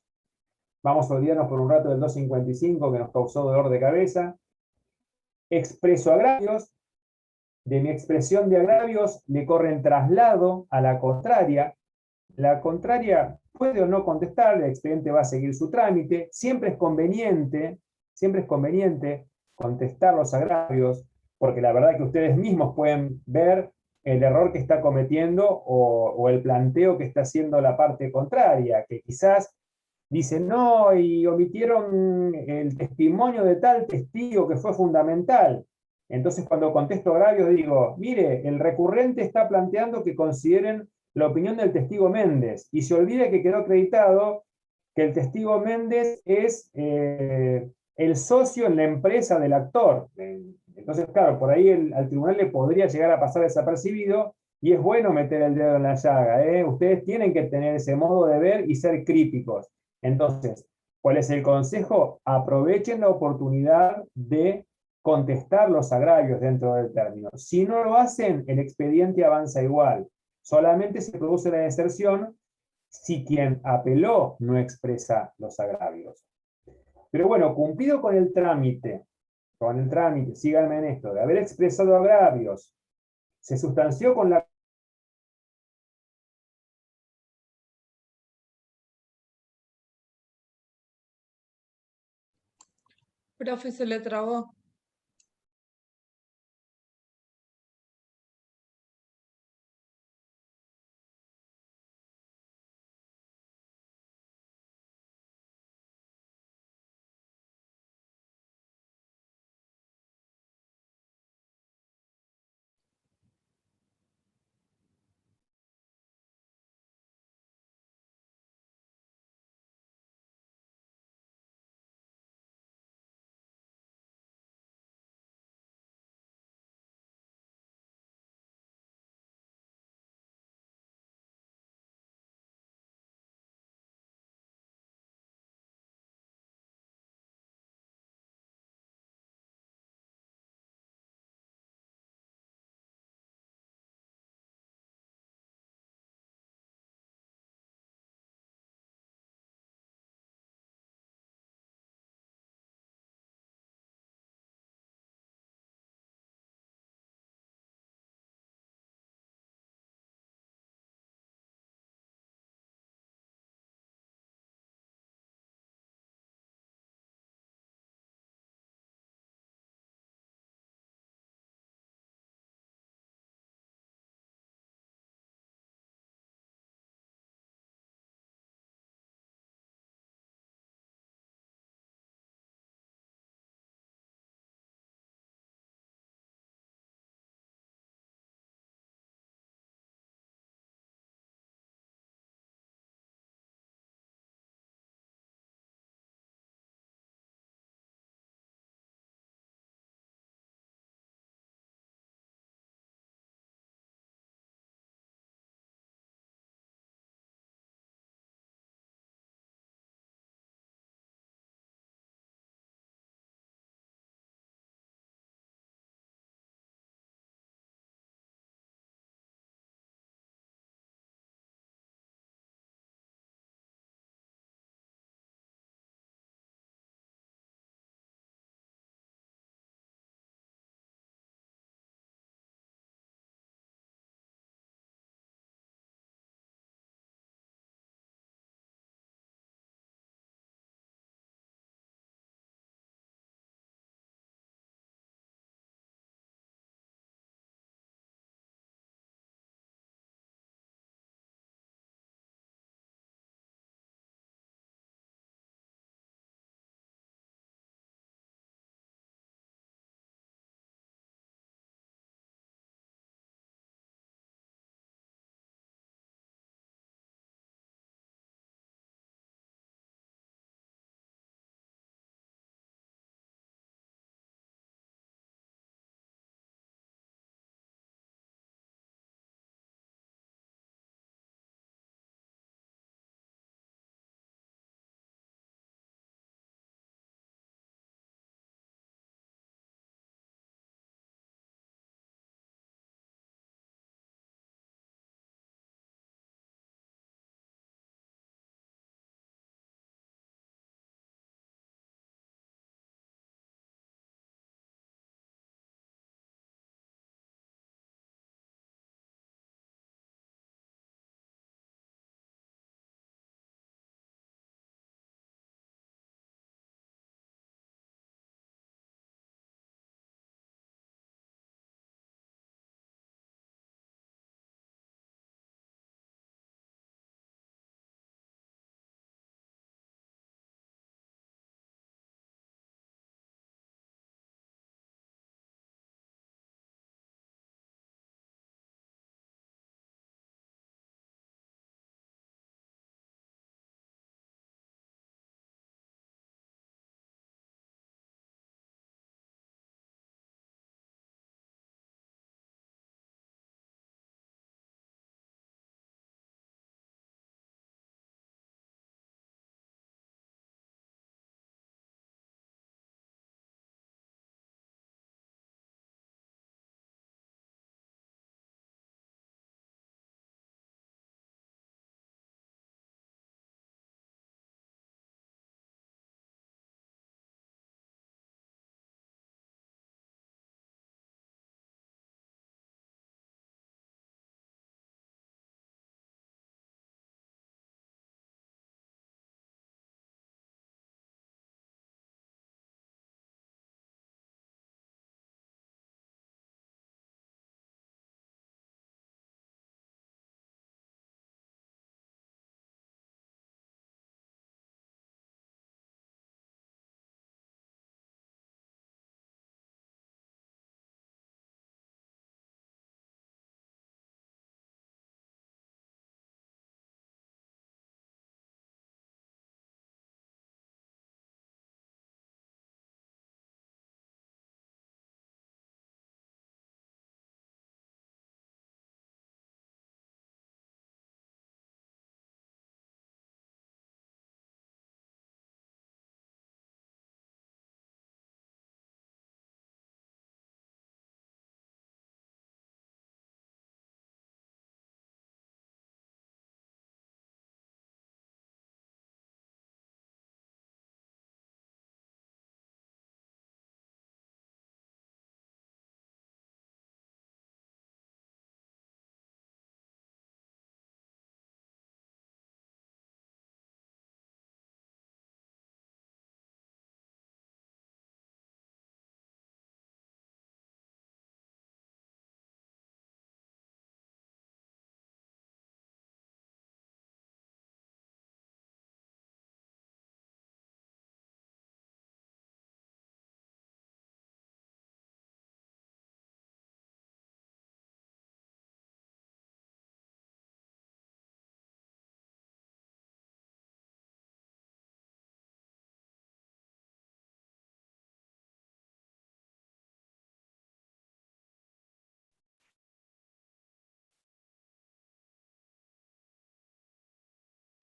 Vamos a olvidarnos por un rato del 255 que nos causó dolor de cabeza. Expreso agravios. De mi expresión de agravios le corren traslado a la contraria. La contraria puede o no contestar, el expediente va a seguir su trámite. Siempre es conveniente contestar los agravios, porque la verdad que ustedes mismos pueden ver el error que está cometiendo o el planteo que está haciendo la parte contraria, que quizás dicen, no, y omitieron el testimonio de tal testigo que fue fundamental. Entonces, cuando contesto agravios, digo, mire, el recurrente está planteando que consideren la opinión del testigo Méndez, y se olvida que quedó acreditado que el testigo Méndez es el socio en la empresa del actor. Entonces, claro, por ahí al tribunal le podría llegar a pasar desapercibido, y es bueno meter el dedo en la llaga. Ustedes tienen que tener ese modo de ver y ser críticos. Entonces, ¿cuál es el consejo? Aprovechen la oportunidad de contestar los agravios dentro del término. Si no lo hacen, el expediente avanza igual. Solamente se produce la deserción si quien apeló no expresa los agravios. Pero bueno, cumplido con el trámite, síganme en esto, de haber expresado agravios, se sustanció con la Profe, se le trabó.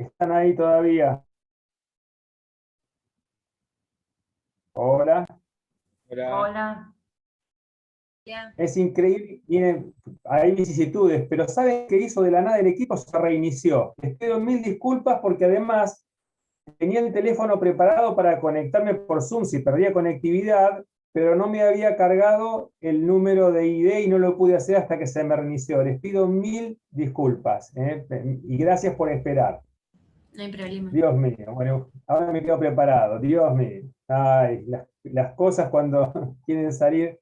¿Están ahí todavía? Hola. Hola. Hola. Bien. Es increíble, hay vicisitudes, pero ¿saben qué hizo de la nada el equipo? Se reinició. Les pido mil disculpas porque además tenía el teléfono preparado para conectarme por Zoom si perdía conectividad, pero no me había cargado el número de ID y no lo pude hacer hasta que se me reinició. Les pido mil disculpas, y gracias por esperar. No hay problema. Dios mío, bueno, ahora me quedo preparado, Dios mío. Ay, las cosas cuando quieren salir.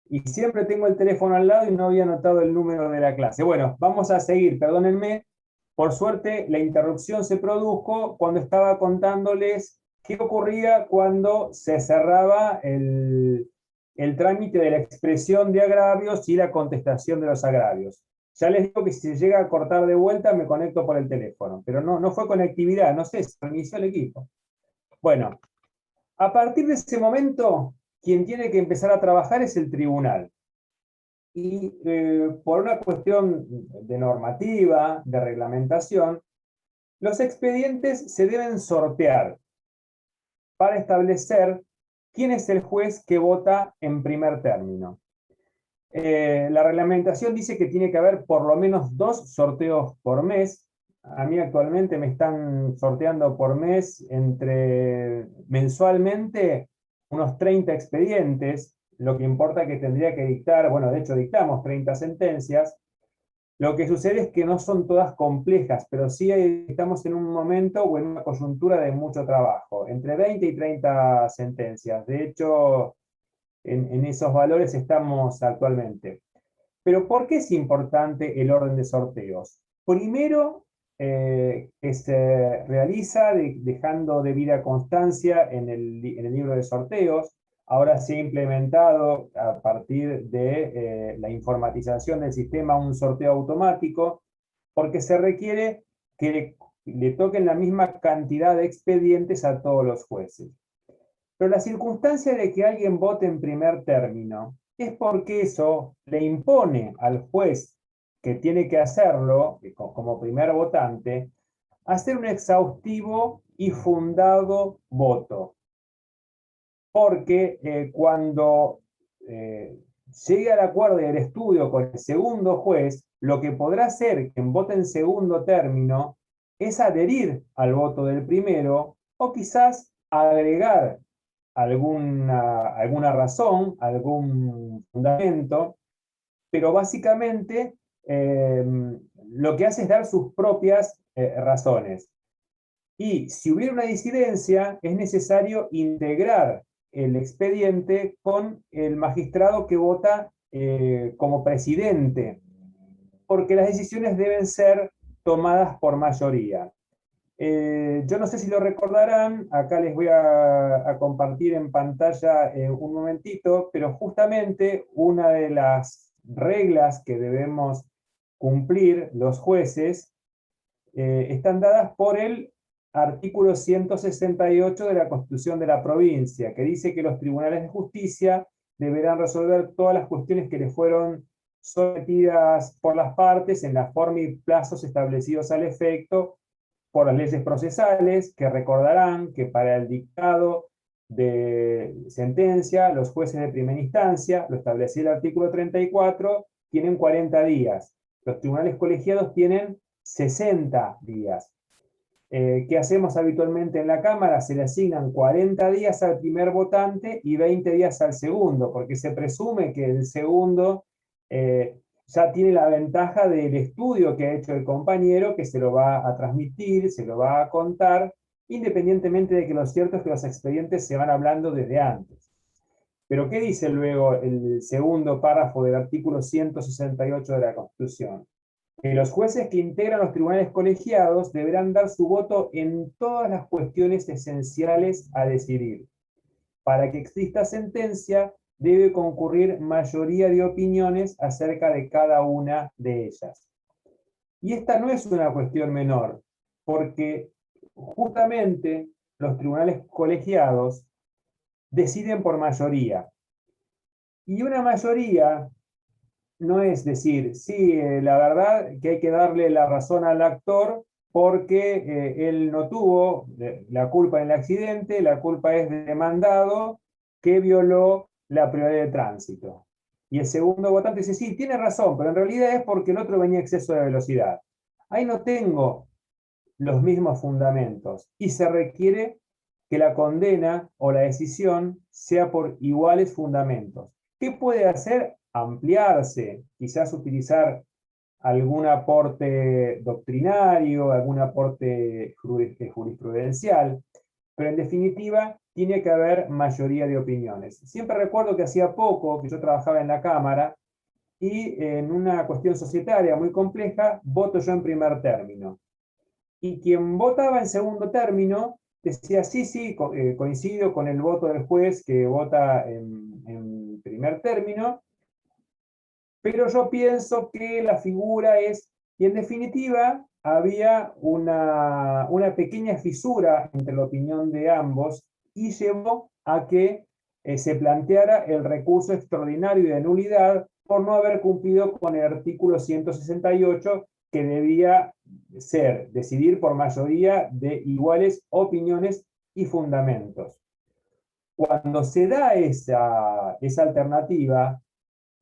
Y siempre tengo el teléfono al lado y no había anotado el número de la clase. Bueno, vamos a seguir, perdónenme. Por suerte, la interrupción se produjo cuando estaba contándoles qué ocurría cuando se cerraba el trámite de la expresión de agravios y la contestación de los agravios. Ya les digo que si se llega a cortar de vuelta, me conecto por el teléfono, pero no fue conectividad, no sé, se reinició el equipo. Bueno, a partir de ese momento, quien tiene que empezar a trabajar es el tribunal. Y por una cuestión de normativa, de reglamentación, los expedientes se deben sortear para establecer quién es el juez que vota en primer término. La reglamentación dice que tiene que haber por lo menos 2 sorteos por mes. A mí actualmente me están sorteando por mes mensualmente unos 30 expedientes, lo que importa que tendría que dictar, bueno, de hecho dictamos 30 sentencias. Lo que sucede es que no son todas complejas, pero sí estamos en un momento o en una coyuntura de mucho trabajo, entre 20 y 30 sentencias. De hecho, en esos valores estamos actualmente. Pero ¿por qué es importante el orden de sorteos? Primero, que se realiza dejando debida constancia en el libro de sorteos. Ahora se ha implementado a partir de la informatización del sistema un sorteo automático, porque se requiere que le toquen la misma cantidad de expedientes a todos los jueces. Pero la circunstancia de que alguien vote en primer término es porque eso le impone al juez que tiene que hacerlo, como primer votante, hacer un exhaustivo y fundado voto. Porque cuando llegue al acuerdo y al estudio con el segundo juez, lo que podrá hacer quien vote en segundo término es adherir al voto del primero o quizás agregar alguna razón, algún fundamento, pero básicamente lo que hace es dar sus propias razones. Y si hubiera una disidencia, es necesario integrar el expediente con el magistrado que vota como presidente, porque las decisiones deben ser tomadas por mayoría. Yo no sé si lo recordarán, acá les voy a compartir en pantalla un momentito, pero justamente una de las reglas que debemos cumplir los jueces están dadas por el artículo 168 de la Constitución de la provincia, que dice que los tribunales de justicia deberán resolver todas las cuestiones que les fueron sometidas por las partes en la forma y plazos establecidos al efecto por las leyes procesales, que recordarán que para el dictado de sentencia, los jueces de primera instancia, lo establecía el artículo 34, tienen 40 días. Los tribunales colegiados tienen 60 días. ¿Qué hacemos habitualmente en la Cámara? Se le asignan 40 días al primer votante y 20 días al segundo, porque se presume que el segundo ya tiene la ventaja del estudio que ha hecho el compañero, que se lo va a transmitir, se lo va a contar, independientemente de que lo cierto es que los expedientes se van hablando desde antes. Pero ¿qué dice luego el segundo párrafo del artículo 168 de la Constitución? Que los jueces que integran los tribunales colegiados deberán dar su voto en todas las cuestiones esenciales a decidir. Para que exista sentencia, debe concurrir mayoría de opiniones acerca de cada una de ellas. Y esta no es una cuestión menor, porque justamente los tribunales colegiados deciden por mayoría. Y una mayoría no es decir, sí, la verdad que hay que darle la razón al actor porque él no tuvo la culpa en el accidente, la culpa es del demandado que violó la prioridad de tránsito. Y el segundo votante dice, sí, tiene razón, pero en realidad es porque el otro venía a exceso de velocidad. Ahí no tengo los mismos fundamentos y se requiere que la condena o la decisión sea por iguales fundamentos. ¿Qué puede hacer? Ampliarse, quizás utilizar algún aporte doctrinario, algún aporte jurisprudencial, pero en definitiva tiene que haber mayoría de opiniones. Siempre recuerdo que hacía poco que yo trabajaba en la Cámara y en una cuestión societaria muy compleja, voto yo en primer término. Y quien votaba en segundo término decía, sí, sí, coincido con el voto del juez que vota en primer término, pero yo pienso que la figura es, y en definitiva había una pequeña fisura entre la opinión de ambos y llevó a que se planteara el recurso extraordinario de nulidad por no haber cumplido con el artículo 168 que debía ser decidir por mayoría de iguales opiniones y fundamentos. Cuando se da esa alternativa,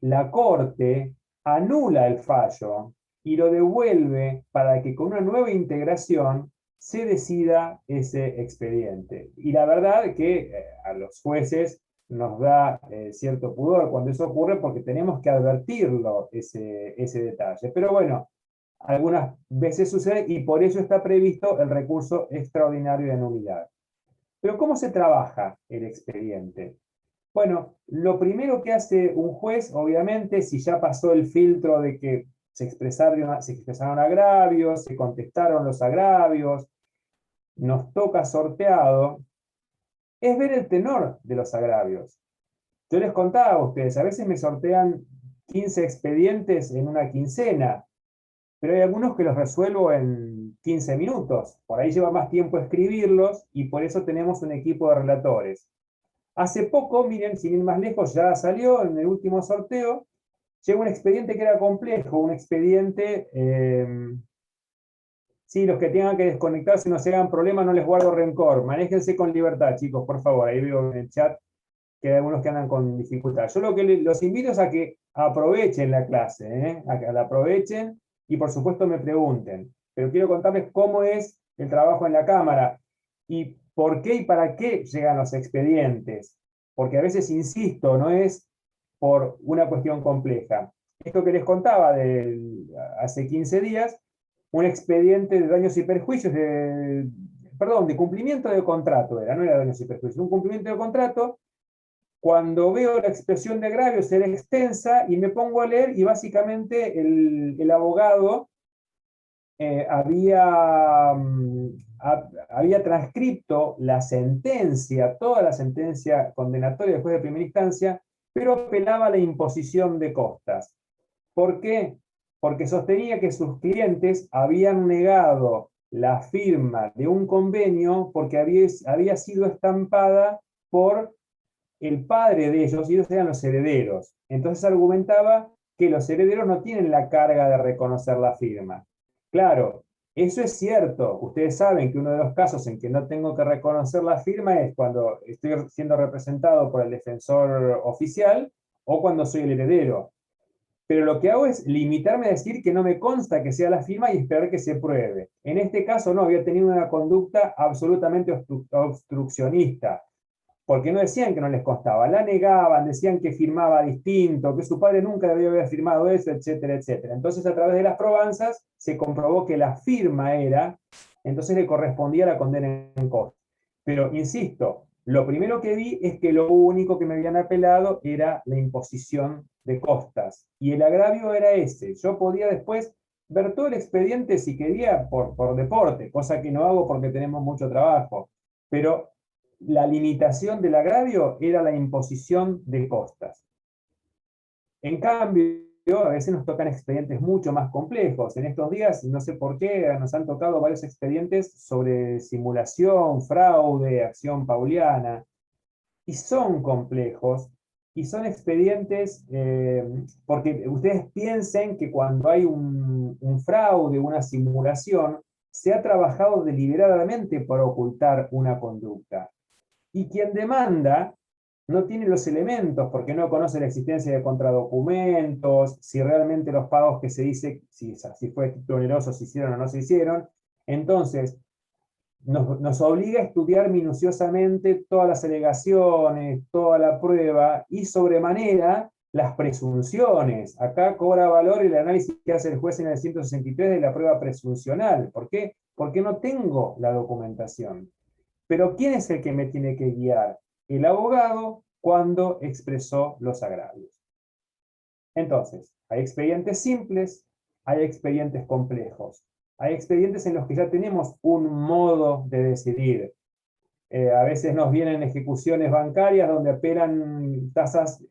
la Corte anula el fallo y lo devuelve para que con una nueva integración se decida ese expediente. Y la verdad es que a los jueces nos da cierto pudor cuando eso ocurre porque tenemos que advertirlo ese detalle. Pero bueno, algunas veces sucede y por eso está previsto el recurso extraordinario de nulidad. Pero ¿cómo se trabaja el expediente? Bueno, lo primero que hace un juez, obviamente, si ya pasó el filtro de que se expresaron agravios, se contestaron los agravios, nos toca sorteado, es ver el tenor de los agravios. Yo les contaba a ustedes, a veces me sortean 15 expedientes en una quincena, pero hay algunos que los resuelvo en 15 minutos. Por ahí lleva más tiempo escribirlos y por eso tenemos un equipo de relatores. Hace poco, miren, sin ir más lejos, ya salió en el último sorteo, llegó un expediente que era complejo, un expediente, sí, los que tengan que desconectarse no se hagan problemas, no les guardo rencor, manéjense con libertad, chicos, por favor, ahí veo en el chat que hay algunos que andan con dificultad. Yo lo que los invito es a que aprovechen la clase, a que la aprovechen y por supuesto me pregunten, pero quiero contarles cómo es el trabajo en la Cámara y por qué y para qué llegan los expedientes, porque a veces, insisto, no es por una cuestión compleja. Esto que les contaba hace 15 días, un expediente de daños y perjuicios, de cumplimiento de contrato, no era daños y perjuicios, un cumplimiento de contrato. Cuando veo la expresión de agravios era extensa y me pongo a leer y básicamente el abogado había transcripto la sentencia, toda la sentencia condenatoria después de primera instancia, pero apelaba a la imposición de costas. ¿Por qué? Porque sostenía que sus clientes habían negado la firma de un convenio porque había sido estampada por el padre de ellos y ellos eran los herederos. Entonces argumentaba que los herederos no tienen la carga de reconocer la firma. Claro, eso es cierto. Ustedes saben que uno de los casos en que no tengo que reconocer la firma es cuando estoy siendo representado por el defensor oficial o cuando soy el heredero. Pero lo que hago es limitarme a decir que no me consta que sea la firma y esperar que se pruebe. En este caso no, había tenido una conducta absolutamente obstruccionista, porque no decían que no les constaba, la negaban, decían que firmaba distinto, que su padre nunca debió haber firmado eso, etcétera, etcétera. Entonces, a través de las probanzas, se comprobó que la firma era, entonces le correspondía la condena en costas. Pero, insisto, lo primero que vi es que lo único que me habían apelado era la imposición de costas, y el agravio era ese. Yo podía después ver todo el expediente si quería por deporte, cosa que no hago porque tenemos mucho trabajo, pero la limitación del agravio era la imposición de costas. En cambio, a veces nos tocan expedientes mucho más complejos. En estos días, no sé por qué, nos han tocado varios expedientes sobre simulación, fraude, acción pauliana, y son complejos, y son expedientes, porque ustedes piensen que cuando hay un fraude, una simulación, se ha trabajado deliberadamente para ocultar una conducta. Y quien demanda no tiene los elementos porque no conoce la existencia de contradocumentos, si realmente los pagos que se dice, si fue título oneroso, se hicieron o no se hicieron. Entonces, nos obliga a estudiar minuciosamente todas las alegaciones, toda la prueba y sobremanera las presunciones. Acá cobra valor el análisis que hace el juez en el 163 de la prueba presuncional. ¿Por qué? Porque no tengo la documentación. Pero ¿quién es el que me tiene que guiar? El abogado cuando expresó los agravios. Entonces, hay expedientes simples, hay expedientes complejos. Hay expedientes en los que ya tenemos un modo de decidir. A veces nos vienen ejecuciones bancarias donde apelan tasas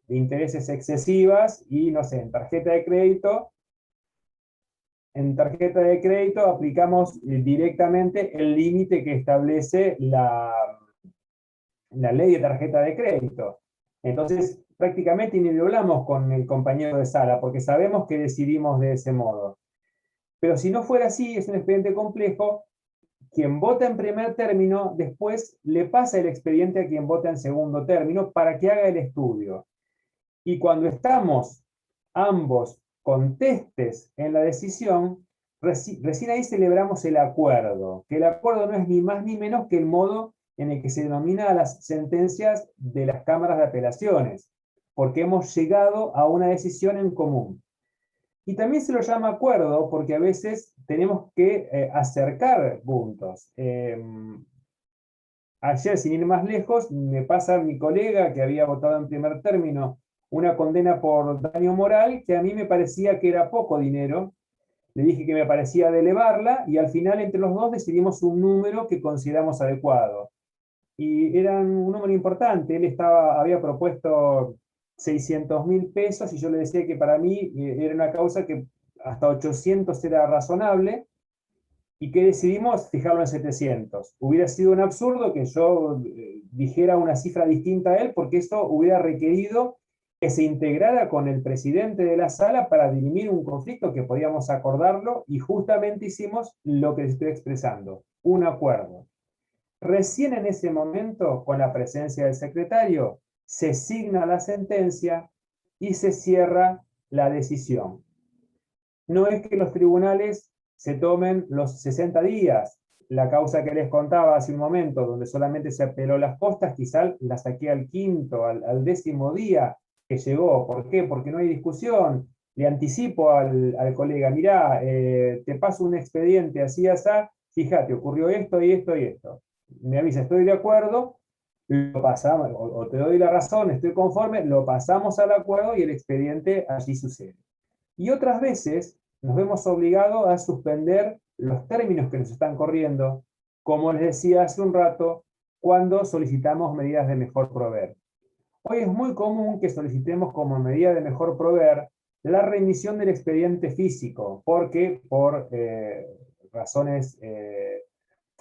de intereses excesivas y, no sé, en tarjeta de crédito aplicamos directamente el límite que establece la ley de tarjeta de crédito. Entonces, prácticamente ni lo hablamos con el compañero de sala, porque sabemos que decidimos de ese modo. Pero si no fuera así, es un expediente complejo, quien vota en primer término, después le pasa el expediente a quien vota en segundo término para que haga el estudio. Y cuando estamos ambos contestes en la decisión, recién ahí celebramos el acuerdo, que el acuerdo no es ni más ni menos que el modo en el que se denomina las sentencias de las cámaras de apelaciones, porque hemos llegado a una decisión en común. Y también se lo llama acuerdo porque a veces tenemos que acercar puntos. Ayer, sin ir más lejos, me pasa mi colega que había votado en primer término una condena por daño moral que a mí me parecía que era poco dinero. Le dije que me parecía de elevarla y al final entre los dos decidimos un número que consideramos adecuado. Y era un número importante. Él había propuesto 600.000 pesos y yo le decía que para mí era una causa que hasta 800 era razonable y que decidimos fijarlo en 700. Hubiera sido un absurdo que yo dijera una cifra distinta a él porque eso hubiera requerido que se integrara con el presidente de la sala para dirimir un conflicto que podíamos acordarlo y justamente hicimos lo que les estoy expresando, un acuerdo. Recién en ese momento, con la presencia del secretario, se signa la sentencia y se cierra la decisión. No es que los tribunales se tomen los 60 días. La causa que les contaba hace un momento, donde solamente se apeló las costas, quizás la saqué al quinto, al 10º día que llegó. ¿Por qué? Porque no hay discusión. Le anticipo al colega, mirá, te paso un expediente así, así, fíjate, ocurrió esto y esto y esto. Me avisa, estoy de acuerdo, lo pasamos, o te doy la razón, estoy conforme, lo pasamos al acuerdo y el expediente allí sucede. Y otras veces nos vemos obligados a suspender los términos que nos están corriendo, como les decía hace un rato, cuando solicitamos medidas de mejor proveer. Hoy es muy común que solicitemos como medida de mejor proveer la remisión del expediente físico, porque por razones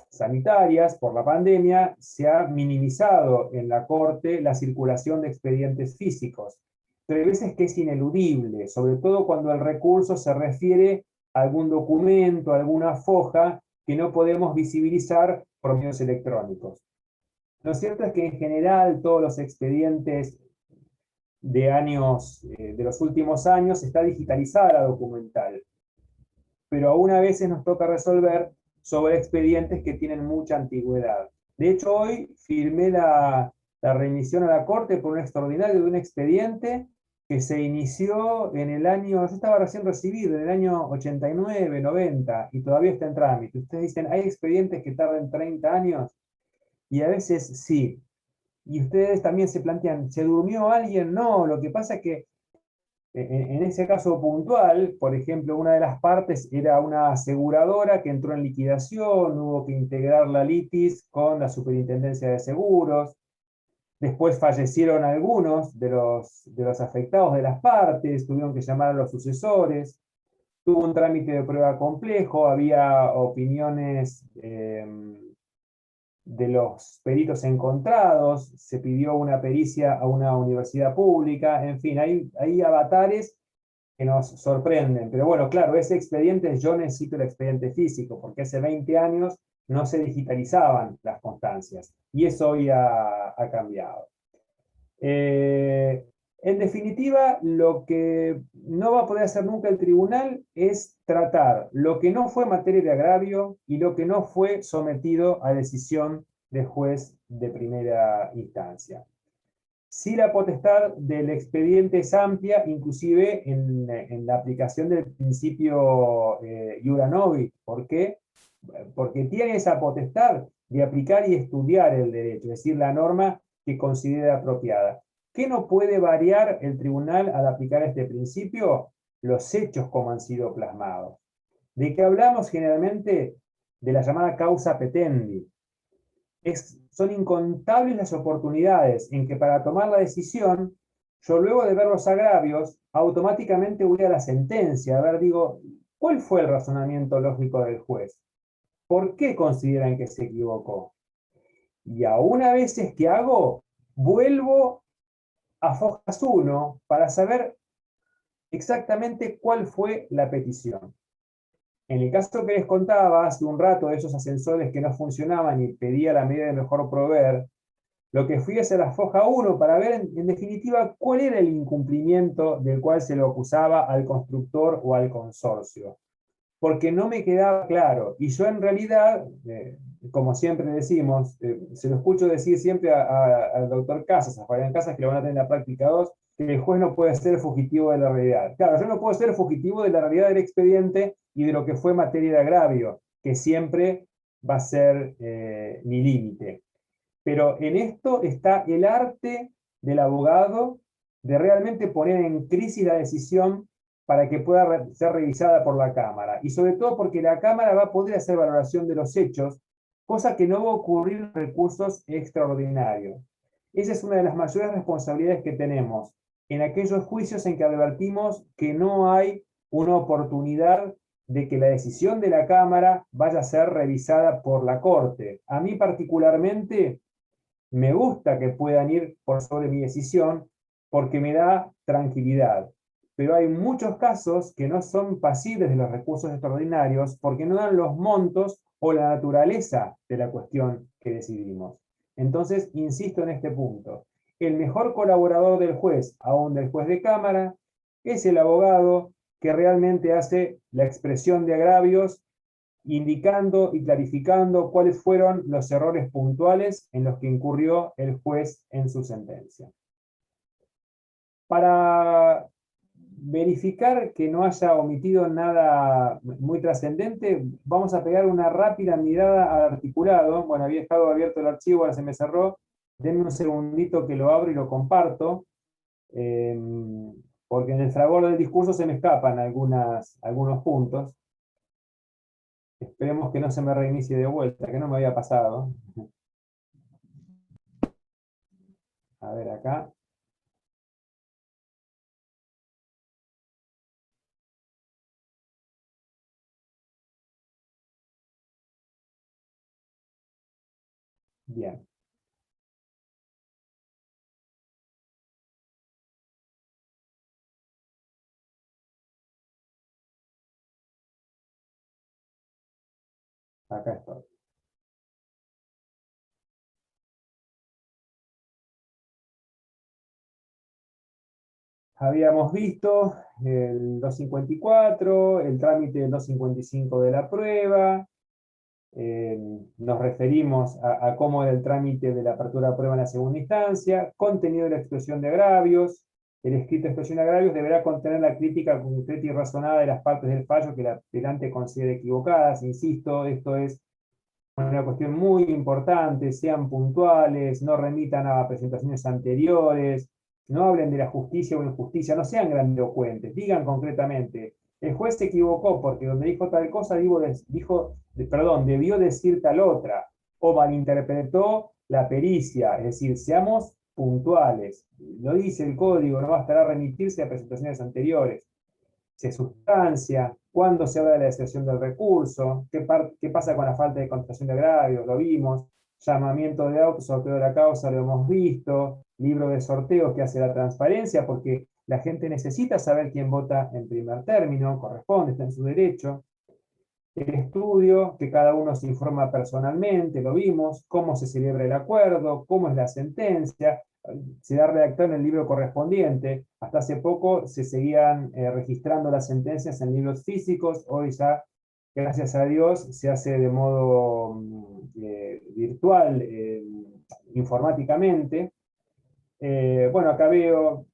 sanitarias, por la pandemia, se ha minimizado en la Corte la circulación de expedientes físicos. Pero hay veces que es ineludible, sobre todo cuando el recurso se refiere a algún documento, a alguna foja que no podemos visibilizar por medios electrónicos. Lo cierto es que en general todos los expedientes de años, de los últimos años, está digitalizada la documental. Pero aún a veces nos toca resolver sobre expedientes que tienen mucha antigüedad. De hecho, hoy firmé la remisión a la Corte por un extraordinario de un expediente que se inició en el año, yo estaba recién recibido, en el año 89, 90, y todavía está en trámite. Ustedes dicen, ¿hay expedientes que tardan 30 años? Y a veces sí. Y ustedes también se plantean, ¿se durmió alguien? No, lo que pasa es que en ese caso puntual, por ejemplo, una de las partes era una aseguradora que entró en liquidación, hubo que integrar la litis con la Superintendencia de Seguros, después fallecieron algunos de los afectados de las partes, tuvieron que llamar a los sucesores, tuvo un trámite de prueba complejo, había opiniones de los peritos encontrados, se pidió una pericia a una universidad pública, en fin, hay avatares que nos sorprenden. Pero bueno, claro, ese expediente, yo necesito el expediente físico, porque hace 20 años no se digitalizaban las constancias, y eso hoy ha cambiado. En definitiva, lo que no va a poder hacer nunca el tribunal es tratar lo que no fue materia de agravio y lo que no fue sometido a decisión del juez de primera instancia. Si la potestad del expediente es amplia, inclusive en la aplicación del principio iura novit. ¿Por qué? Porque tiene esa potestad de aplicar y estudiar el derecho, es decir, la norma que considera apropiada. ¿Qué no puede variar el tribunal al aplicar este principio? Los hechos como han sido plasmados. ¿De qué hablamos generalmente? De la llamada causa petendi. Son incontables las oportunidades en que para tomar la decisión, yo luego de ver los agravios, automáticamente voy a la sentencia. A ver, digo, ¿cuál fue el razonamiento lógico del juez? ¿Por qué consideran que se equivocó? Y aún a veces que hago, vuelvo a Fojas 1 para saber exactamente cuál fue la petición. En el caso que les contaba hace un rato de esos ascensores que no funcionaban y pedía la medida de mejor proveer, lo que fui a hacer la foja 1 para ver en definitiva cuál era el incumplimiento del cual se lo acusaba al constructor o al consorcio. Porque no me quedaba claro. Y yo en realidad, como siempre decimos, se lo escucho decir siempre al doctor Casas, a Fabián Casas, que lo van a tener en la práctica 2, que el juez no puede ser fugitivo de la realidad. Claro, yo no puedo ser fugitivo de la realidad del expediente y de lo que fue materia de agravio, que siempre va a ser mi límite. Pero en esto está el arte del abogado de realmente poner en crisis la decisión para que pueda ser revisada por la Cámara. Y sobre todo porque la Cámara va a poder hacer valoración de los hechos, cosa que no va a ocurrir en recursos extraordinarios. Esa es una de las mayores responsabilidades que tenemos en aquellos juicios en que advertimos que no hay una oportunidad de que la decisión de la Cámara vaya a ser revisada por la Corte. A mí particularmente me gusta que puedan ir por sobre mi decisión porque me da tranquilidad. Pero hay muchos casos que no son pasibles de los recursos extraordinarios porque no dan los montos o la naturaleza de la cuestión que decidimos. Entonces, insisto en este punto. El mejor colaborador del juez, aún del juez de cámara, es el abogado que realmente hace la expresión de agravios, indicando y clarificando cuáles fueron los errores puntuales en los que incurrió el juez en su sentencia. Para verificar que no haya omitido nada muy trascendente, vamos a pegar una rápida mirada al articulado. Bueno, había estado abierto el archivo, ahora se me cerró. Denme un segundito que lo abro y lo comparto, porque en el fragor del discurso se me escapan algunos puntos. Esperemos que no se me reinicie de vuelta, que no me había pasado. A ver acá. Bien. Acá estoy. Habíamos visto el 254, el trámite del 255 de la prueba, nos referimos a cómo era el trámite de la apertura de prueba en la segunda instancia, contenido de la expresión de agravios, el escrito de expresión de agravios deberá contener la crítica concreta y razonada de las partes del fallo que el apelante considere equivocadas. Insisto, esto es una cuestión muy importante, sean puntuales, no remitan a presentaciones anteriores, no hablen de la justicia o injusticia, no sean grandilocuentes, digan concretamente, el juez se equivocó porque donde dijo tal cosa debió decir tal otra, o malinterpretó la pericia, es decir, seamos puntuales. Lo dice el código, no bastará remitirse a presentaciones anteriores. Se sustancia, cuándo se habla de la deserción del recurso, qué pasa con la falta de contestación de agravios, lo vimos, llamamiento de auto, sorteo de la causa, lo hemos visto, libro de sorteos que hace la transparencia, porque La gente necesita saber quién vota en primer término, corresponde, está en su derecho. El estudio, que cada uno se informa personalmente, lo vimos, cómo se celebra el acuerdo, cómo es la sentencia, se da redactado en el libro correspondiente. Hasta hace poco se seguían registrando las sentencias en libros físicos, hoy ya, gracias a Dios, se hace de modo virtual, informáticamente. Bueno, acá veo,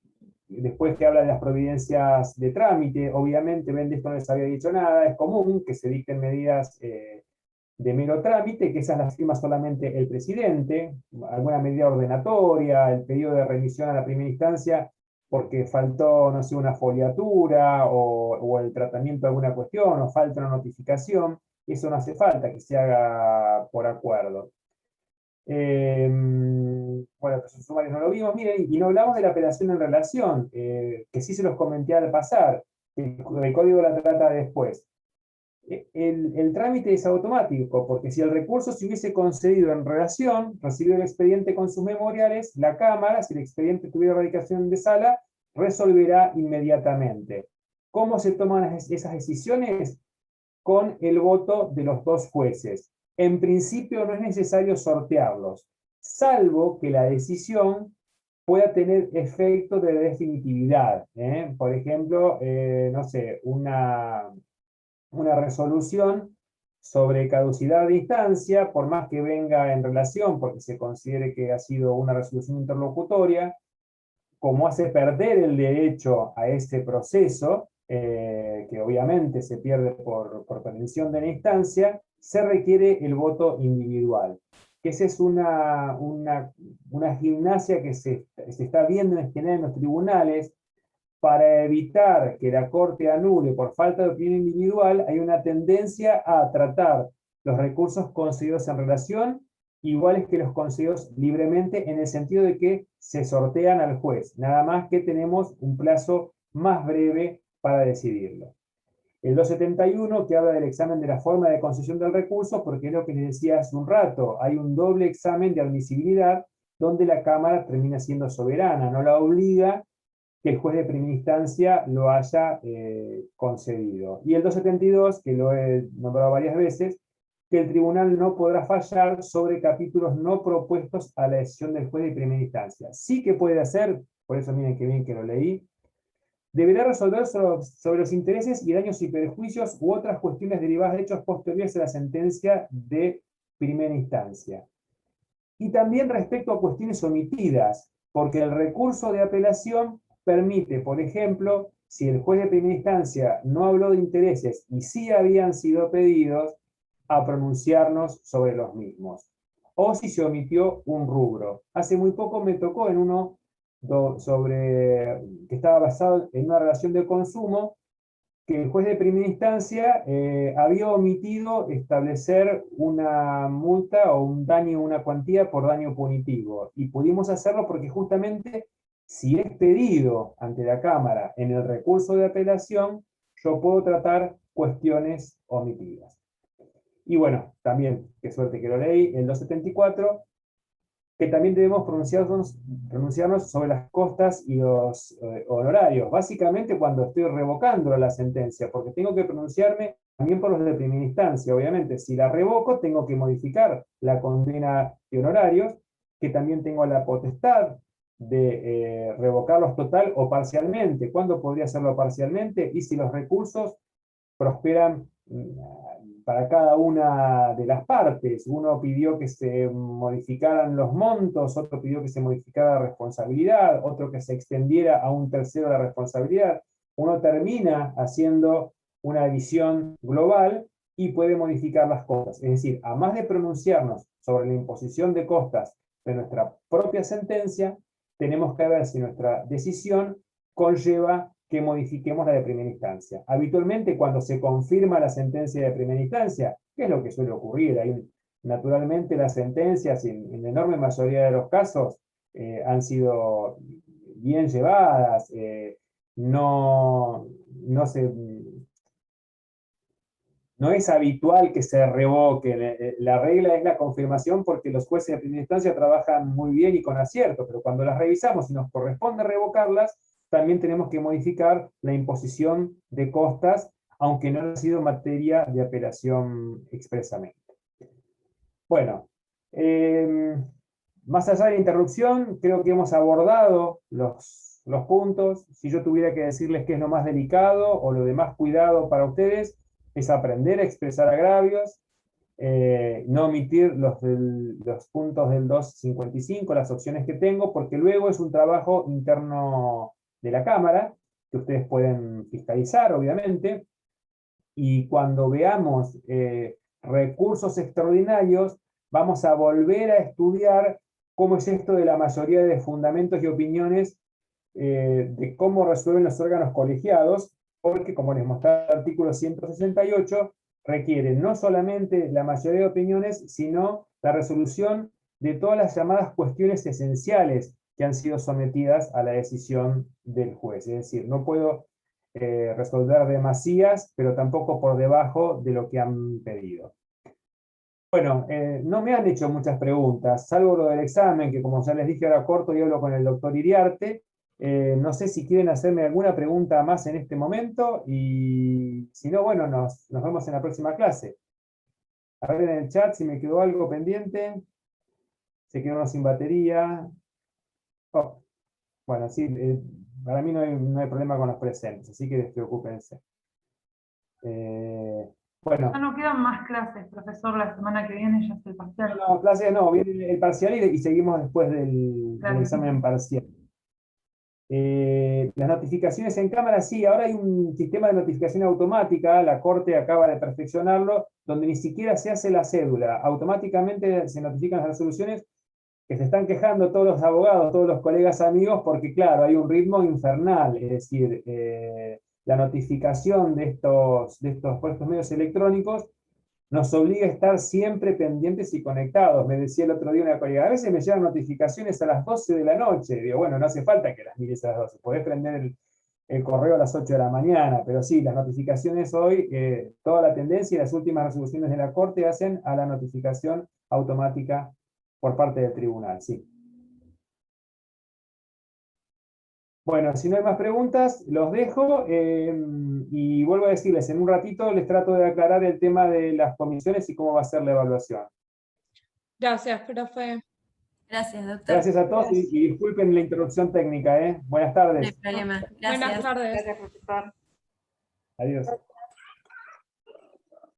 después que habla de las providencias de trámite, obviamente, ven, de esto no les había dicho nada, es común que se dicten medidas de mero trámite, que esas las firma solamente el presidente, alguna medida ordenatoria, el pedido de remisión a la primera instancia, porque faltó, no sé, una foliatura, o el tratamiento de alguna cuestión, o falta una notificación, eso no hace falta que se haga por acuerdo. Bueno, los sumarios no lo vimos, miren, y no hablamos de la apelación en relación, que sí se los comenté al pasar, el código la trata después. El trámite es automático, porque si el recurso se hubiese concedido en relación, recibió el expediente con sus memoriales, la Cámara, si el expediente tuviera radicación de sala, resolverá inmediatamente. ¿Cómo se toman esas decisiones? Con el voto de los dos jueces. En principio no es necesario sortearlos, salvo que la decisión pueda tener efecto de definitividad. Por ejemplo, no sé, una resolución sobre caducidad de instancia, por más que venga en relación, porque se considere que ha sido una resolución interlocutoria, como hace perder el derecho a ese proceso, que obviamente se pierde por prevención de la instancia, se requiere el voto individual. Que esa es una gimnasia que se está viendo en general en los tribunales. Para evitar que la Corte anule por falta de opinión individual, hay una tendencia a tratar los recursos concedidos en relación iguales que los concedidos libremente, en el sentido de que se sortean al juez, nada más que tenemos un plazo más breve para decidirlo. El 271, que habla del examen de la forma de concesión del recurso, porque es lo que les decía hace un rato, hay un doble examen de admisibilidad donde la Cámara termina siendo soberana, no la obliga que el juez de primera instancia lo haya concedido. Y el 272, que lo he nombrado varias veces, que el tribunal no podrá fallar sobre capítulos no propuestos a la decisión del juez de primera instancia. Sí que puede hacer, por eso miren qué bien que lo leí, deberá resolver sobre los intereses y daños y perjuicios u otras cuestiones derivadas de hechos posteriores a la sentencia de primera instancia. Y también respecto a cuestiones omitidas, porque el recurso de apelación permite, por ejemplo, si el juez de primera instancia no habló de intereses y sí habían sido pedidos, a pronunciarnos sobre los mismos. O si se omitió un rubro. Hace muy poco me tocó en uno que estaba basado en una relación de consumo, que el juez de primera instancia había omitido establecer una multa o un daño, una cuantía por daño punitivo. Y pudimos hacerlo porque justamente si es pedido ante la Cámara en el recurso de apelación, yo puedo tratar cuestiones omitidas. Y bueno, también, qué suerte que lo leí, el 274, que también debemos pronunciarnos sobre las costas y los honorarios, básicamente cuando estoy revocando la sentencia, porque tengo que pronunciarme también por los de primera instancia. Obviamente, si la revoco, tengo que modificar la condena de honorarios, que también tengo la potestad de revocarlos total o parcialmente. ¿Cuándo podría hacerlo parcialmente? Y si los recursos prosperan para cada una de las partes. Uno pidió que se modificaran los montos, otro pidió que se modificara la responsabilidad, otro que se extendiera a un tercero la responsabilidad. Uno termina haciendo una visión global y puede modificar las cosas. Es decir, a más de pronunciarnos sobre la imposición de costas de nuestra propia sentencia, tenemos que ver si nuestra decisión conlleva que modifiquemos la de primera instancia. Habitualmente, cuando se confirma la sentencia de primera instancia, ¿qué es lo que suele ocurrir? Naturalmente, las sentencias, en la enorme mayoría de los casos, han sido bien llevadas, no es habitual que se revoque. La regla es la confirmación, porque los jueces de primera instancia trabajan muy bien y con acierto, pero cuando las revisamos y nos corresponde revocarlas, también tenemos que modificar la imposición de costas, aunque no ha sido materia de apelación expresamente. Bueno, más allá de la interrupción, creo que hemos abordado los puntos. Si yo tuviera que decirles qué es lo más delicado o lo de más cuidado para ustedes, es aprender a expresar agravios, no omitir los puntos del 255, las opciones que tengo, porque luego es un trabajo interno de la Cámara, que ustedes pueden fiscalizar, obviamente, y cuando veamos recursos extraordinarios, vamos a volver a estudiar cómo es esto de la mayoría de fundamentos y opiniones, de cómo resuelven los órganos colegiados, porque como les mostraba el artículo 168, requiere no solamente la mayoría de opiniones, sino la resolución de todas las llamadas cuestiones esenciales que han sido sometidas a la decisión del juez. Es decir, no puedo resolver demasías, pero tampoco por debajo de lo que han pedido. Bueno, no me han hecho muchas preguntas, salvo lo del examen, que como ya les dije ahora corto y hablo con el doctor Iriarte. No sé si quieren hacerme alguna pregunta más en este momento, y si no, bueno, nos vemos en la próxima clase. A ver en el chat si me quedó algo pendiente. Se quedó uno sin batería. Oh, bueno, sí, para mí no hay problema con los presentes, así que despreocúpense. Bueno. Ya no quedan más clases, profesor, la semana que viene ya es el parcial. No, clases no, viene el parcial y seguimos después del examen parcial. Las notificaciones en cámara, sí, ahora hay un sistema de notificación automática, la Corte acaba de perfeccionarlo, donde ni siquiera se hace la cédula, automáticamente se notifican las resoluciones, que se están quejando todos los abogados, todos los colegas amigos, porque claro, hay un ritmo infernal, es decir, la notificación de estos por estos medios electrónicos nos obliga a estar siempre pendientes y conectados. Me decía el otro día una colega, a veces me llegan notificaciones a las 12 de la noche. Digo, bueno, no hace falta que las mires a las 12, podés prender el correo a las 8 de la mañana, pero sí, las notificaciones hoy, toda la tendencia y las últimas resoluciones de la Corte hacen a la notificación automática por parte del tribunal, sí. Bueno, si no hay más preguntas, los dejo, y vuelvo a decirles, en un ratito les trato de aclarar el tema de las comisiones y cómo va a ser la evaluación. Gracias, profe. Gracias, doctor. Gracias a todos y disculpen la interrupción técnica. Buenas tardes. No hay problema. Gracias. Buenas tardes. Gracias, profesor. Adiós.